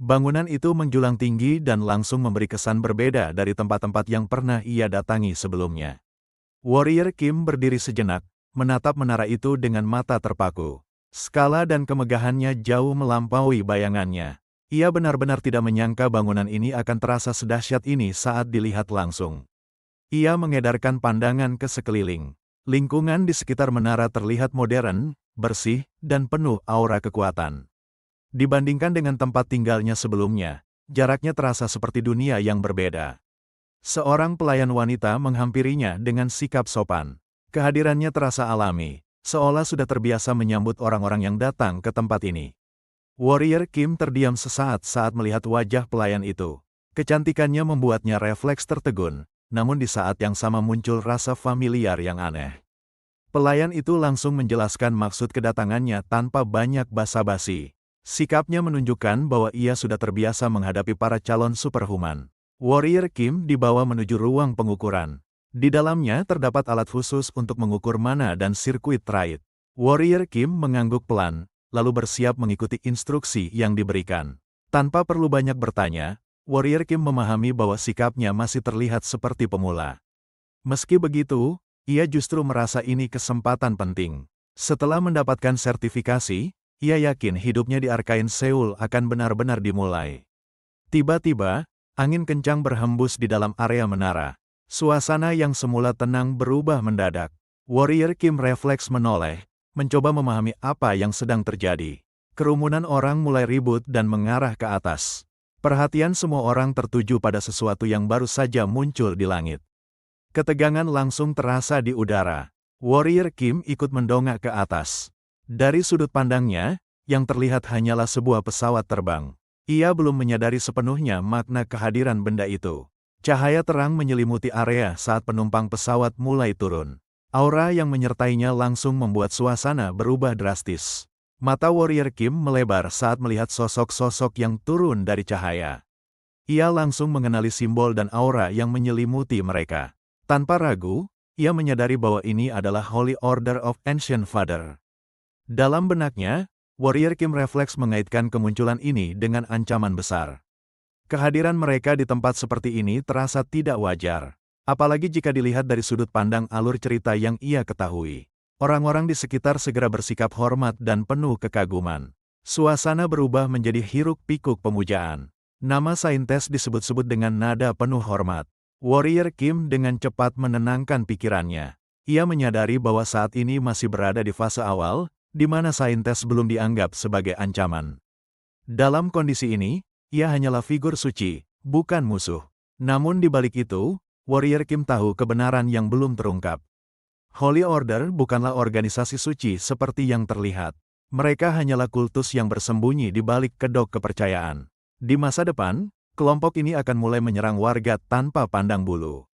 [SPEAKER 1] Bangunan itu menjulang tinggi dan langsung memberi kesan berbeda dari tempat-tempat yang pernah ia datangi sebelumnya. Warrior Kim berdiri sejenak, menatap menara itu dengan mata terpaku. Skala dan kemegahannya jauh melampaui bayangannya. Ia benar-benar tidak menyangka bangunan ini akan terasa sedahsyat ini saat dilihat langsung. Ia mengedarkan pandangan ke sekeliling. Lingkungan di sekitar menara terlihat modern, bersih, dan penuh aura kekuatan. Dibandingkan dengan tempat tinggalnya sebelumnya, jaraknya terasa seperti dunia yang berbeda. Seorang pelayan wanita menghampirinya dengan sikap sopan. Kehadirannya terasa alami, seolah sudah terbiasa menyambut orang-orang yang datang ke tempat ini. Warrior Kim terdiam sesaat saat melihat wajah pelayan itu. Kecantikannya membuatnya refleks tertegun. Namun di saat yang sama muncul rasa familiar yang aneh. Pelayan itu langsung menjelaskan maksud kedatangannya tanpa banyak basa-basi. Sikapnya menunjukkan bahwa ia sudah terbiasa menghadapi para calon superhuman. Warrior Kim dibawa menuju ruang pengukuran. Di dalamnya terdapat alat khusus untuk mengukur mana dan sirkuit trait. Warrior Kim mengangguk pelan, lalu bersiap mengikuti instruksi yang diberikan. Tanpa perlu banyak bertanya, Warrior Kim memahami bahwa sikapnya masih terlihat seperti pemula. Meski begitu, ia justru merasa ini kesempatan penting. Setelah mendapatkan sertifikasi, ia yakin hidupnya di Arcane Seoul akan benar-benar dimulai. Tiba-tiba, angin kencang berhembus di dalam area menara. Suasana yang semula tenang berubah mendadak. Warrior Kim refleks menoleh, mencoba memahami apa yang sedang terjadi. Kerumunan orang mulai ribut dan mengarah ke atas. Perhatian semua orang tertuju pada sesuatu yang baru saja muncul di langit. Ketegangan langsung terasa di udara. Warrior Kim ikut mendongak ke atas. Dari sudut pandangnya, yang terlihat hanyalah sebuah pesawat terbang. Ia belum menyadari sepenuhnya makna kehadiran benda itu. Cahaya terang menyelimuti area saat penumpang pesawat mulai turun. Aura yang menyertainya langsung membuat suasana berubah drastis. Mata Warrior Kim melebar saat melihat sosok-sosok yang turun dari cahaya. Ia langsung mengenali simbol dan aura yang menyelimuti mereka. Tanpa ragu, ia menyadari bahwa ini adalah Holy Order of Ancient Father. Dalam benaknya, Warrior Kim refleks mengaitkan kemunculan ini dengan ancaman besar. Kehadiran mereka di tempat seperti ini terasa tidak wajar. Apalagi jika dilihat dari sudut pandang alur cerita yang ia ketahui. Orang-orang di sekitar segera bersikap hormat dan penuh kekaguman. Suasana berubah menjadi hiruk-pikuk pemujaan. Nama saintes disebut-sebut dengan nada penuh hormat. Warrior Kim dengan cepat menenangkan pikirannya. Ia menyadari bahwa saat ini masih berada di fase awal, di mana saintes belum dianggap sebagai ancaman. Dalam kondisi ini, ia hanyalah figur suci, bukan musuh. Namun di balik itu, Warrior Kim tahu kebenaran yang belum terungkap. Holy Order bukanlah organisasi suci seperti yang terlihat. Mereka hanyalah kultus yang bersembunyi di balik kedok kepercayaan. Di masa depan, kelompok ini akan mulai menyerang warga tanpa pandang bulu.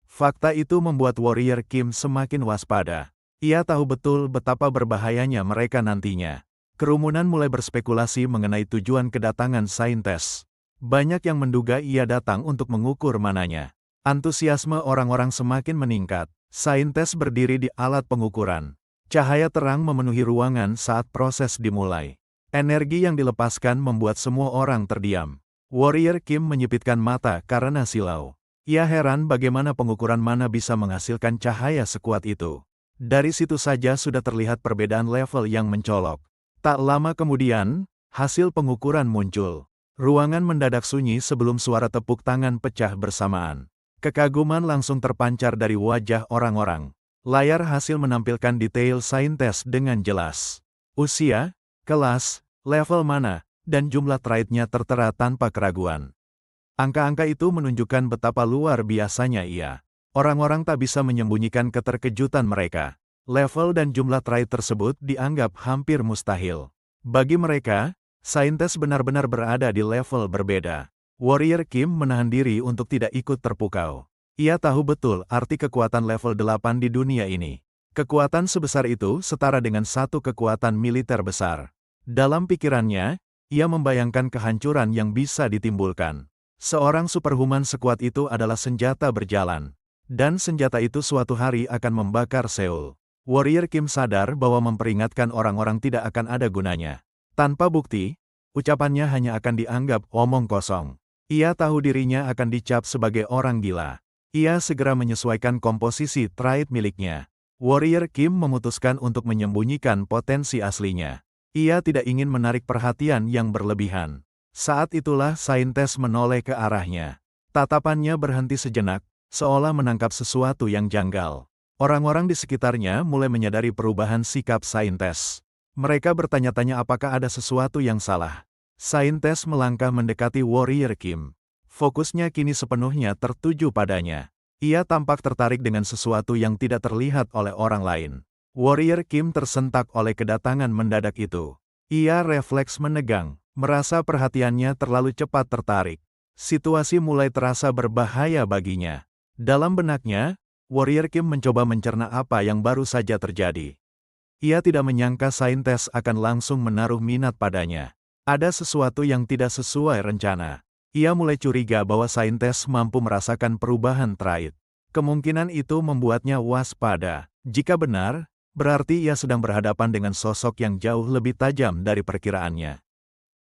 [SPEAKER 1] Fakta itu membuat Warrior Kim semakin waspada. Ia tahu betul betapa berbahayanya mereka nantinya. Kerumunan mulai berspekulasi mengenai tujuan kedatangan saintes. Banyak yang menduga ia datang untuk mengukur mananya. Antusiasme orang-orang semakin meningkat. Saintes berdiri di alat pengukuran. Cahaya terang memenuhi ruangan saat proses dimulai. Energi yang dilepaskan membuat semua orang terdiam. Warrior Kim menyipitkan mata karena silau. Ia heran bagaimana pengukuran mana bisa menghasilkan cahaya sekuat itu. Dari situ saja sudah terlihat perbedaan level yang mencolok. Tak lama kemudian, hasil pengukuran muncul. Ruangan mendadak sunyi sebelum suara tepuk tangan pecah bersamaan. Kekaguman langsung terpancar dari wajah orang-orang. Layar hasil menampilkan detail saintes dengan jelas. Usia, kelas, level mana, dan jumlah traitnya tertera tanpa keraguan. Angka-angka itu menunjukkan betapa luar biasanya ia. Orang-orang tak bisa menyembunyikan keterkejutan mereka. Level dan jumlah trait tersebut dianggap hampir mustahil. Bagi mereka, saintes benar-benar berada di level berbeda. Warrior Kim menahan diri untuk tidak ikut terpukau. Ia tahu betul arti kekuatan level 8 di dunia ini. Kekuatan sebesar itu setara dengan satu kekuatan militer besar. Dalam pikirannya, ia membayangkan kehancuran yang bisa ditimbulkan. Seorang superhuman sekuat itu adalah senjata berjalan. Dan senjata itu suatu hari akan membakar Seoul. Warrior Kim sadar bahwa memperingatkan orang-orang tidak akan ada gunanya. Tanpa bukti, ucapannya hanya akan dianggap omong kosong. Ia tahu dirinya akan dicap sebagai orang gila. Ia segera menyesuaikan komposisi trait miliknya. Warrior Kim memutuskan untuk menyembunyikan potensi aslinya. Ia tidak ingin menarik perhatian yang berlebihan. Saat itulah saintes menoleh ke arahnya. Tatapannya berhenti sejenak, seolah menangkap sesuatu yang janggal. Orang-orang di sekitarnya mulai menyadari perubahan sikap saintes. Mereka bertanya-tanya apakah ada sesuatu yang salah. Saintes melangkah mendekati Warrior Kim. Fokusnya kini sepenuhnya tertuju padanya. Ia tampak tertarik dengan sesuatu yang tidak terlihat oleh orang lain. Warrior Kim tersentak oleh kedatangan mendadak itu. Ia refleks menegang, merasa perhatiannya terlalu cepat tertarik. Situasi mulai terasa berbahaya baginya. Dalam benaknya, Warrior Kim mencoba mencerna apa yang baru saja terjadi. Ia tidak menyangka saintes akan langsung menaruh minat padanya. Ada sesuatu yang tidak sesuai rencana. Ia mulai curiga bahwa saintes mampu merasakan perubahan trait. Kemungkinan itu membuatnya waspada. Jika benar, berarti ia sedang berhadapan dengan sosok yang jauh lebih tajam dari perkiraannya.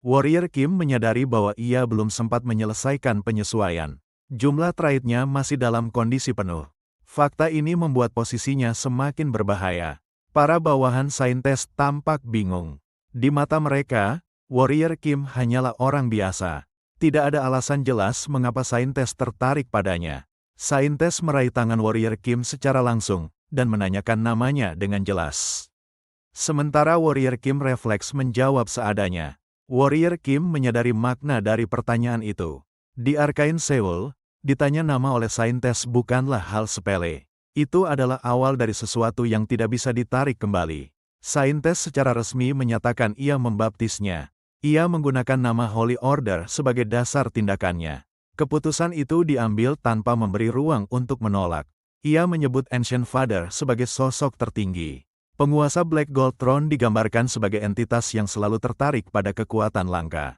[SPEAKER 1] Warrior Kim menyadari bahwa ia belum sempat menyelesaikan penyesuaian. Jumlah traitnya masih dalam kondisi penuh. Fakta ini membuat posisinya semakin berbahaya. Para bawahan saintes tampak bingung. Di mata mereka, Warrior Kim hanyalah orang biasa. Tidak ada alasan jelas mengapa saintes tertarik padanya. Saintes meraih tangan Warrior Kim secara langsung, dan menanyakan namanya dengan jelas. Sementara Warrior Kim refleks menjawab seadanya. Warrior Kim menyadari makna dari pertanyaan itu. Di Arcane Seoul, ditanya nama oleh saintes bukanlah hal sepele. Itu adalah awal dari sesuatu yang tidak bisa ditarik kembali. Saintes secara resmi menyatakan ia membaptisnya. Ia menggunakan nama Holy Order sebagai dasar tindakannya. Keputusan itu diambil tanpa memberi ruang untuk menolak. Ia menyebut Ancient Father sebagai sosok tertinggi. Penguasa Black Gold Throne digambarkan sebagai entitas yang selalu tertarik pada kekuatan langka.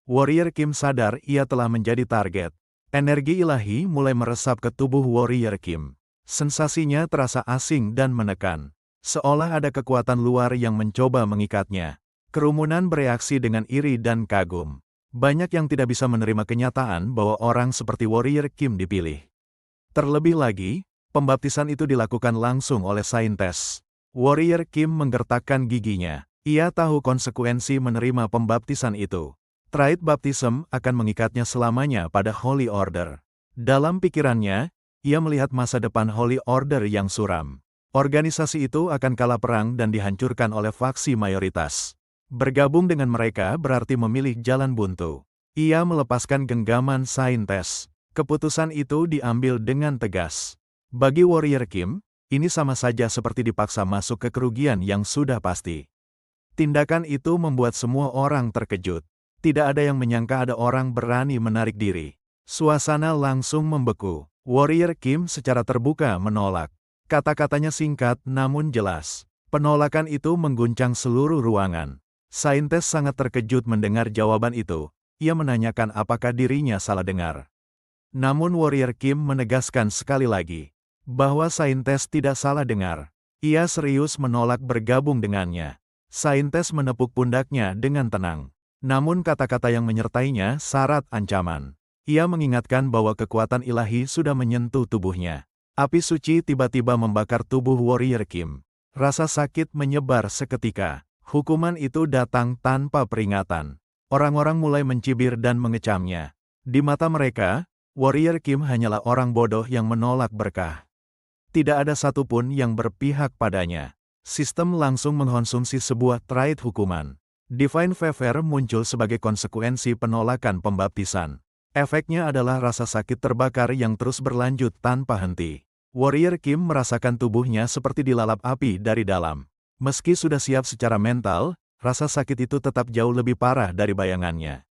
[SPEAKER 1] Warrior Kim sadar ia telah menjadi target. Energi ilahi mulai meresap ke tubuh Warrior Kim. Sensasinya terasa asing dan menekan. Seolah ada kekuatan luar yang mencoba mengikatnya. Kerumunan bereaksi dengan iri dan kagum. Banyak yang tidak bisa menerima kenyataan bahwa orang seperti Warrior Kim dipilih. Terlebih lagi, pembaptisan itu dilakukan langsung oleh saintes. Warrior Kim menggertakkan giginya. Ia tahu konsekuensi menerima pembaptisan itu. Triad Baptism akan mengikatnya selamanya pada Holy Order. Dalam pikirannya, ia melihat masa depan Holy Order yang suram. Organisasi itu akan kalah perang dan dihancurkan oleh faksi mayoritas. Bergabung dengan mereka berarti memilih jalan buntu. Ia melepaskan genggaman saintes. Keputusan itu diambil dengan tegas. Bagi Warrior Kim, ini sama saja seperti dipaksa masuk ke kerugian yang sudah pasti. Tindakan itu membuat semua orang terkejut. Tidak ada yang menyangka ada orang berani menarik diri. Suasana langsung membeku. Warrior Kim secara terbuka menolak. Kata-katanya singkat namun jelas. Penolakan itu mengguncang seluruh ruangan. Saintes sangat terkejut mendengar jawaban itu. Ia menanyakan apakah dirinya salah dengar. Namun Warrior Kim menegaskan sekali lagi bahwa saintes tidak salah dengar. Ia serius menolak bergabung dengannya. Saintes menepuk pundaknya dengan tenang. Namun kata-kata yang menyertainya syarat ancaman. Ia mengingatkan bahwa kekuatan ilahi sudah menyentuh tubuhnya. Api suci tiba-tiba membakar tubuh Warrior Kim. Rasa sakit menyebar seketika. Hukuman itu datang tanpa peringatan. Orang-orang mulai mencibir dan mengecamnya. Di mata mereka, Warrior Kim hanyalah orang bodoh yang menolak berkah. Tidak ada satupun yang berpihak padanya. Sistem langsung mengkonsumsi sebuah triad hukuman. Divine Favor muncul sebagai konsekuensi penolakan pembaptisan. Efeknya adalah rasa sakit terbakar yang terus berlanjut tanpa henti. Warrior Kim merasakan tubuhnya seperti dilalap api dari dalam. Meski sudah siap secara mental, rasa sakit itu tetap jauh lebih parah dari bayangannya.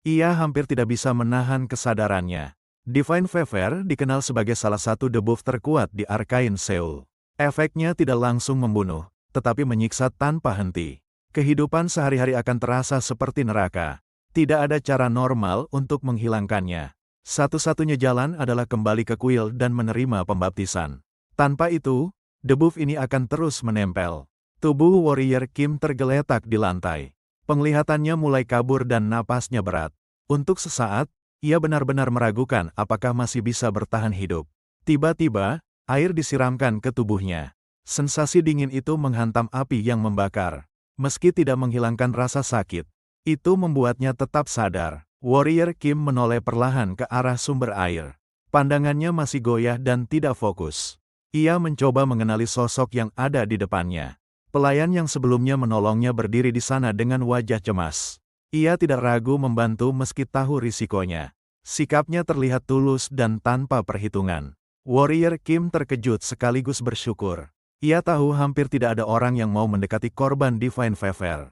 [SPEAKER 1] Ia hampir tidak bisa menahan kesadarannya. Divine Favor dikenal sebagai salah satu debuff terkuat di Arcane Seoul. Efeknya tidak langsung membunuh, tetapi menyiksa tanpa henti. Kehidupan sehari-hari akan terasa seperti neraka. Tidak ada cara normal untuk menghilangkannya. Satu-satunya jalan adalah kembali ke kuil dan menerima pembaptisan. Tanpa itu, debuff ini akan terus menempel. Tubuh Warrior Kim tergeletak di lantai. Penglihatannya mulai kabur dan napasnya berat. Untuk sesaat, ia benar-benar meragukan apakah masih bisa bertahan hidup. Tiba-tiba, air disiramkan ke tubuhnya. Sensasi dingin itu menghantam api yang membakar. Meski tidak menghilangkan rasa sakit, itu membuatnya tetap sadar. Warrior Kim menoleh perlahan ke arah sumber air. Pandangannya masih goyah dan tidak fokus. Ia mencoba mengenali sosok yang ada di depannya. Pelayan yang sebelumnya menolongnya berdiri di sana dengan wajah cemas. Ia tidak ragu membantu meski tahu risikonya. Sikapnya terlihat tulus dan tanpa perhitungan. Warrior Kim terkejut sekaligus bersyukur. Ia tahu hampir tidak ada orang yang mau mendekati korban Divine Favor.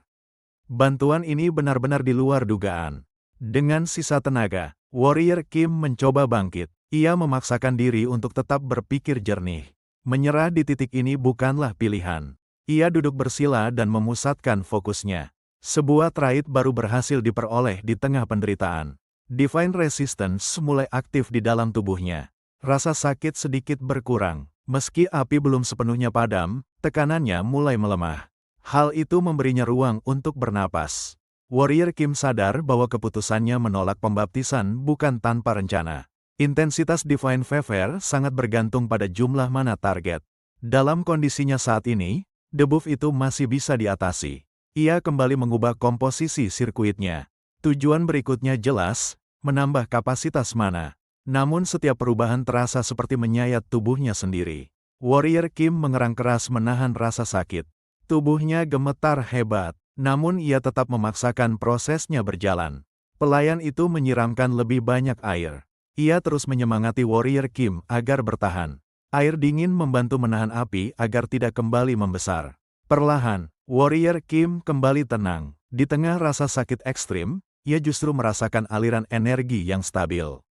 [SPEAKER 1] Bantuan ini benar-benar di luar dugaan. Dengan sisa tenaga, Warrior Kim mencoba bangkit. Ia memaksakan diri untuk tetap berpikir jernih. Menyerah di titik ini bukanlah pilihan. Ia duduk bersila dan memusatkan fokusnya. Sebuah triad baru berhasil diperoleh di tengah penderitaan. Divine Resistance mulai aktif di dalam tubuhnya. Rasa sakit sedikit berkurang. Meski api belum sepenuhnya padam, tekanannya mulai melemah. Hal itu memberinya ruang untuk bernapas. Warrior Kim sadar bahwa keputusannya menolak pembaptisan bukan tanpa rencana. Intensitas Divine Favor sangat bergantung pada jumlah mana target. Dalam kondisinya saat ini, debuff itu masih bisa diatasi. Ia kembali mengubah komposisi sirkuitnya. Tujuan berikutnya jelas, menambah kapasitas mana. Namun setiap perubahan terasa seperti menyayat tubuhnya sendiri. Warrior Kim mengerang keras menahan rasa sakit. Tubuhnya gemetar hebat, namun ia tetap memaksakan prosesnya berjalan. Pelayan itu menyiramkan lebih banyak air. Ia terus menyemangati Warrior Kim agar bertahan. Air dingin membantu menahan api agar tidak kembali membesar. Perlahan, Warrior Kim kembali tenang. Di tengah rasa sakit ekstrim, ia justru merasakan aliran energi yang stabil.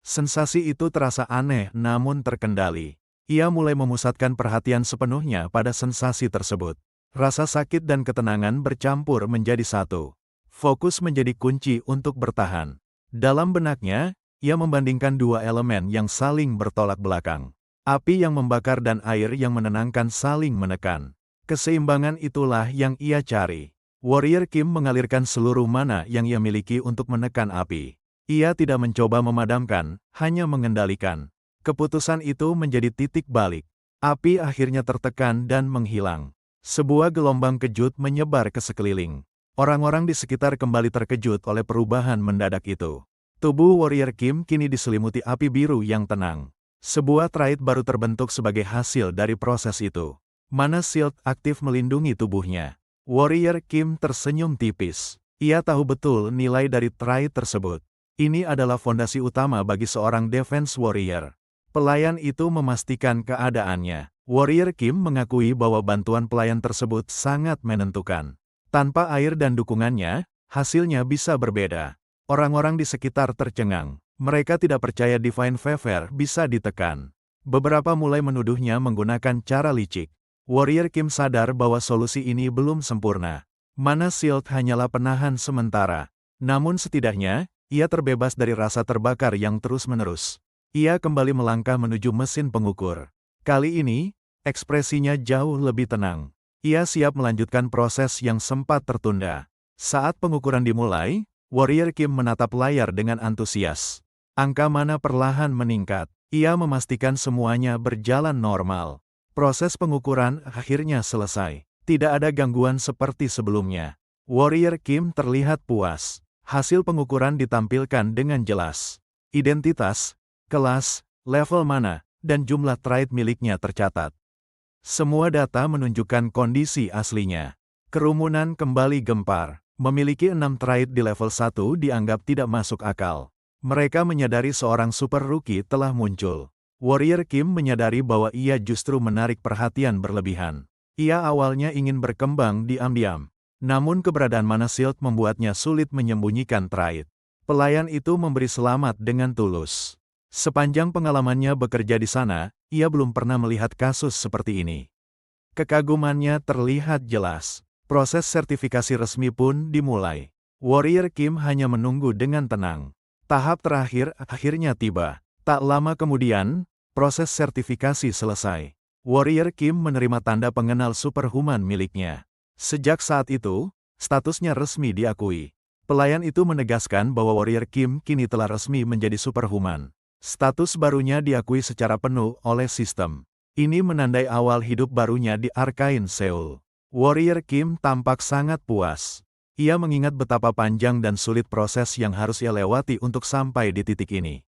[SPEAKER 1] Sensasi itu terasa aneh namun terkendali. Ia mulai memusatkan perhatian sepenuhnya pada sensasi tersebut. Rasa sakit dan ketenangan bercampur menjadi satu. Fokus menjadi kunci untuk bertahan. Dalam benaknya, ia membandingkan dua elemen yang saling bertolak belakang. Api yang membakar dan air yang menenangkan saling menekan. Keseimbangan itulah yang ia cari. Warrior Kim mengalirkan seluruh mana yang ia miliki untuk menekan api. Ia tidak mencoba memadamkan, hanya mengendalikan. Keputusan itu menjadi titik balik. Api akhirnya tertekan dan menghilang. Sebuah gelombang kejut menyebar ke sekeliling. Orang-orang di sekitar kembali terkejut oleh perubahan mendadak itu. Tubuh Warrior Kim kini diselimuti api biru yang tenang. Sebuah trait baru terbentuk sebagai hasil dari proses itu. Mana shield aktif melindungi tubuhnya. Warrior Kim tersenyum tipis. Ia tahu betul nilai dari trait tersebut. Ini adalah fondasi utama bagi seorang defense warrior. Pelayan itu memastikan keadaannya. Warrior Kim mengakui bahwa bantuan pelayan tersebut sangat menentukan. Tanpa air dan dukungannya, hasilnya bisa berbeda. Orang-orang di sekitar tercengang. Mereka tidak percaya Divine Fever bisa ditekan. Beberapa mulai menuduhnya menggunakan cara licik. Warrior Kim sadar bahwa solusi ini belum sempurna. Mana Shield hanyalah penahan sementara. Namun setidaknya, ia terbebas dari rasa terbakar yang terus-menerus. Ia kembali melangkah menuju mesin pengukur. Kali ini, ekspresinya jauh lebih tenang. Ia siap melanjutkan proses yang sempat tertunda. Saat pengukuran dimulai, Warrior Kim menatap layar dengan antusias. Angka mana perlahan meningkat. Ia memastikan semuanya berjalan normal. Proses pengukuran akhirnya selesai. Tidak ada gangguan seperti sebelumnya. Warrior Kim terlihat puas. Hasil pengukuran ditampilkan dengan jelas. Identitas, kelas, level mana, dan jumlah trait miliknya tercatat. Semua data menunjukkan kondisi aslinya. Kerumunan kembali gempar. Memiliki 6 trait di level 1 dianggap tidak masuk akal. Mereka menyadari seorang super rookie telah muncul. Warrior Kim menyadari bahwa ia justru menarik perhatian berlebihan. Ia awalnya ingin berkembang diam-diam. Namun keberadaan Mana Shield membuatnya sulit menyembunyikan trait. Pelayan itu memberi selamat dengan tulus. Sepanjang pengalamannya bekerja di sana, ia belum pernah melihat kasus seperti ini. Kekagumannya terlihat jelas. Proses sertifikasi resmi pun dimulai. Warrior Kim hanya menunggu dengan tenang. Tahap terakhir akhirnya tiba. Tak lama kemudian, proses sertifikasi selesai. Warrior Kim menerima tanda pengenal superhuman miliknya. Sejak saat itu, statusnya resmi diakui. Pelayan itu menegaskan bahwa Warrior Kim kini telah resmi menjadi superhuman. Status barunya diakui secara penuh oleh sistem. Ini menandai awal hidup barunya di Arcane Seoul. Warrior Kim tampak sangat puas. Ia mengingat betapa panjang dan sulit proses yang harus ia lewati untuk sampai di titik ini.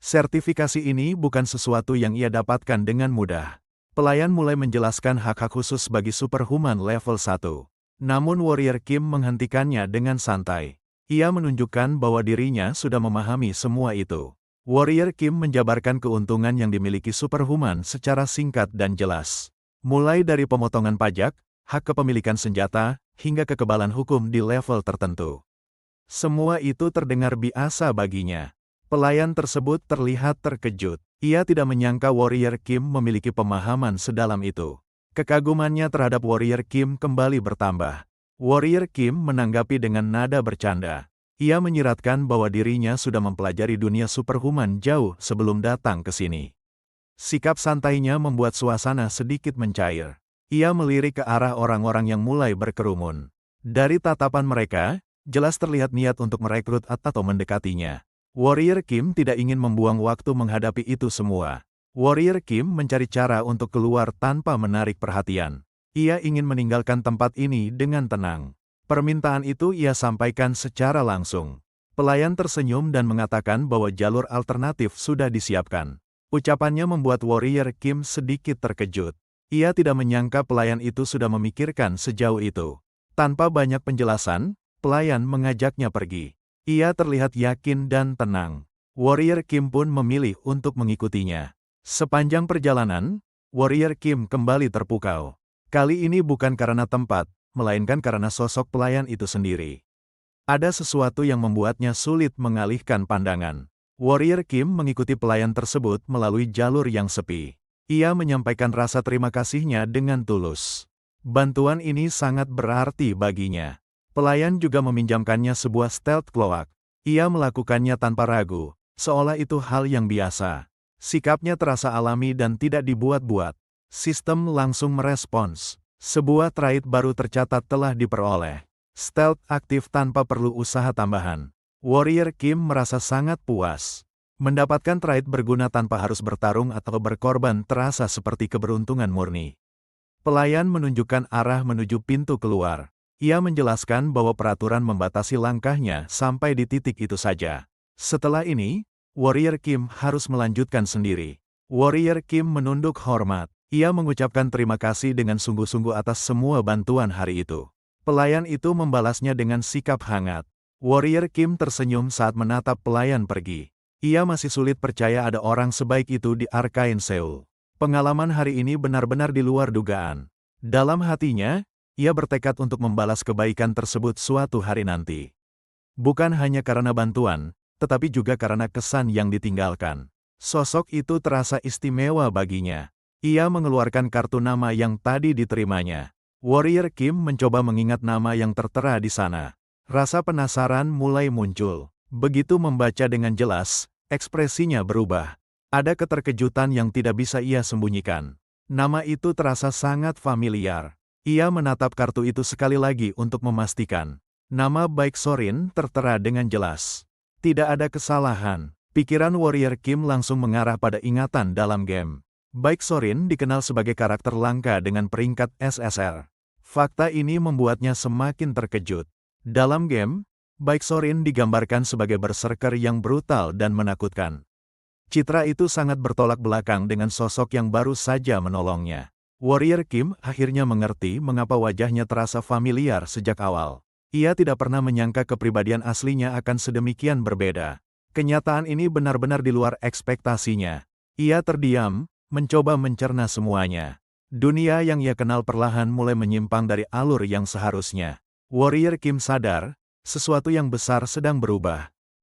[SPEAKER 1] Sertifikasi ini bukan sesuatu yang ia dapatkan dengan mudah. Pelayan mulai menjelaskan hak-hak khusus bagi superhuman level 1. Namun Warrior Kim menghentikannya dengan santai. Ia menunjukkan bahwa dirinya sudah memahami semua itu. Warrior Kim menjabarkan keuntungan yang dimiliki superhuman secara singkat dan jelas. Mulai dari pemotongan pajak, hak kepemilikan senjata, hingga kekebalan hukum di level tertentu. Semua itu terdengar biasa baginya. Pelayan tersebut terlihat terkejut. Ia tidak menyangka Warrior Kim memiliki pemahaman sedalam itu. Kekagumannya terhadap Warrior Kim kembali bertambah. Warrior Kim menanggapi dengan nada bercanda. Ia menyiratkan bahwa dirinya sudah mempelajari dunia superhuman jauh sebelum datang ke sini. Sikap santainya membuat suasana sedikit mencair. Ia melirik ke arah orang-orang yang mulai berkerumun. Dari tatapan mereka, jelas terlihat niat untuk merekrut atau mendekatinya. Warrior Kim tidak ingin membuang waktu menghadapi itu semua. Warrior Kim mencari cara untuk keluar tanpa menarik perhatian. Ia ingin meninggalkan tempat ini dengan tenang. Permintaan itu ia sampaikan secara langsung. Pelayan tersenyum dan mengatakan bahwa jalur alternatif sudah disiapkan. Ucapannya membuat Warrior Kim sedikit terkejut. Ia tidak menyangka pelayan itu sudah memikirkan sejauh itu. Tanpa banyak penjelasan, pelayan mengajaknya pergi. Ia terlihat yakin dan tenang. Warrior Kim pun memilih untuk mengikutinya. Sepanjang perjalanan, Warrior Kim kembali terpukau. Kali ini bukan karena tempat, melainkan karena sosok pelayan itu sendiri. Ada sesuatu yang membuatnya sulit mengalihkan pandangan. Warrior Kim mengikuti pelayan tersebut melalui jalur yang sepi. Ia menyampaikan rasa terima kasihnya dengan tulus. Bantuan ini sangat berarti baginya. Pelayan juga meminjamkannya sebuah stealth cloak. Ia melakukannya tanpa ragu, seolah itu hal yang biasa. Sikapnya terasa alami dan tidak dibuat-buat. Sistem langsung merespons. Sebuah trait baru tercatat telah diperoleh. Stealth aktif tanpa perlu usaha tambahan. Warrior Kim merasa sangat puas. Mendapatkan trait berguna tanpa harus bertarung atau berkorban terasa seperti keberuntungan murni. Pelayan menunjukkan arah menuju pintu keluar. Ia menjelaskan bahwa peraturan membatasi langkahnya sampai di titik itu saja. Setelah ini, Warrior Kim harus melanjutkan sendiri. Warrior Kim menunduk hormat. Ia mengucapkan terima kasih dengan sungguh-sungguh atas semua bantuan hari itu. Pelayan itu membalasnya dengan sikap hangat. Warrior Kim tersenyum saat menatap pelayan pergi. Ia masih sulit percaya ada orang sebaik itu di Arcane Seoul. Pengalaman hari ini benar-benar di luar dugaan. Dalam hatinya, ia bertekad untuk membalas kebaikan tersebut suatu hari nanti. Bukan hanya karena bantuan, tetapi juga karena kesan yang ditinggalkan. Sosok itu terasa istimewa baginya. Ia mengeluarkan kartu nama yang tadi diterimanya. Warrior Kim mencoba mengingat nama yang tertera di sana. Rasa penasaran mulai muncul. Begitu membaca dengan jelas, ekspresinya berubah. Ada keterkejutan yang tidak bisa ia sembunyikan. Nama itu terasa sangat familiar. Ia menatap kartu itu sekali lagi untuk memastikan. Nama Baek Sorin tertera dengan jelas. Tidak ada kesalahan. Pikiran Warrior Kim langsung mengarah pada ingatan dalam game. Baek Sorin dikenal sebagai karakter langka dengan peringkat SSR. Fakta ini membuatnya semakin terkejut. Dalam game, Baek Sorin digambarkan sebagai berserker yang brutal dan menakutkan. Citra itu sangat bertolak belakang dengan sosok yang baru saja menolongnya. Warrior Kim akhirnya mengerti mengapa wajahnya terasa familiar sejak awal. Ia tidak pernah menyangka kepribadian aslinya akan sedemikian berbeda. Kenyataan ini benar-benar di luar ekspektasinya. Ia terdiam, mencoba mencerna semuanya. Dunia yang ia kenal perlahan mulai menyimpang dari alur yang seharusnya. Warrior Kim sadar, sesuatu yang besar sedang berubah.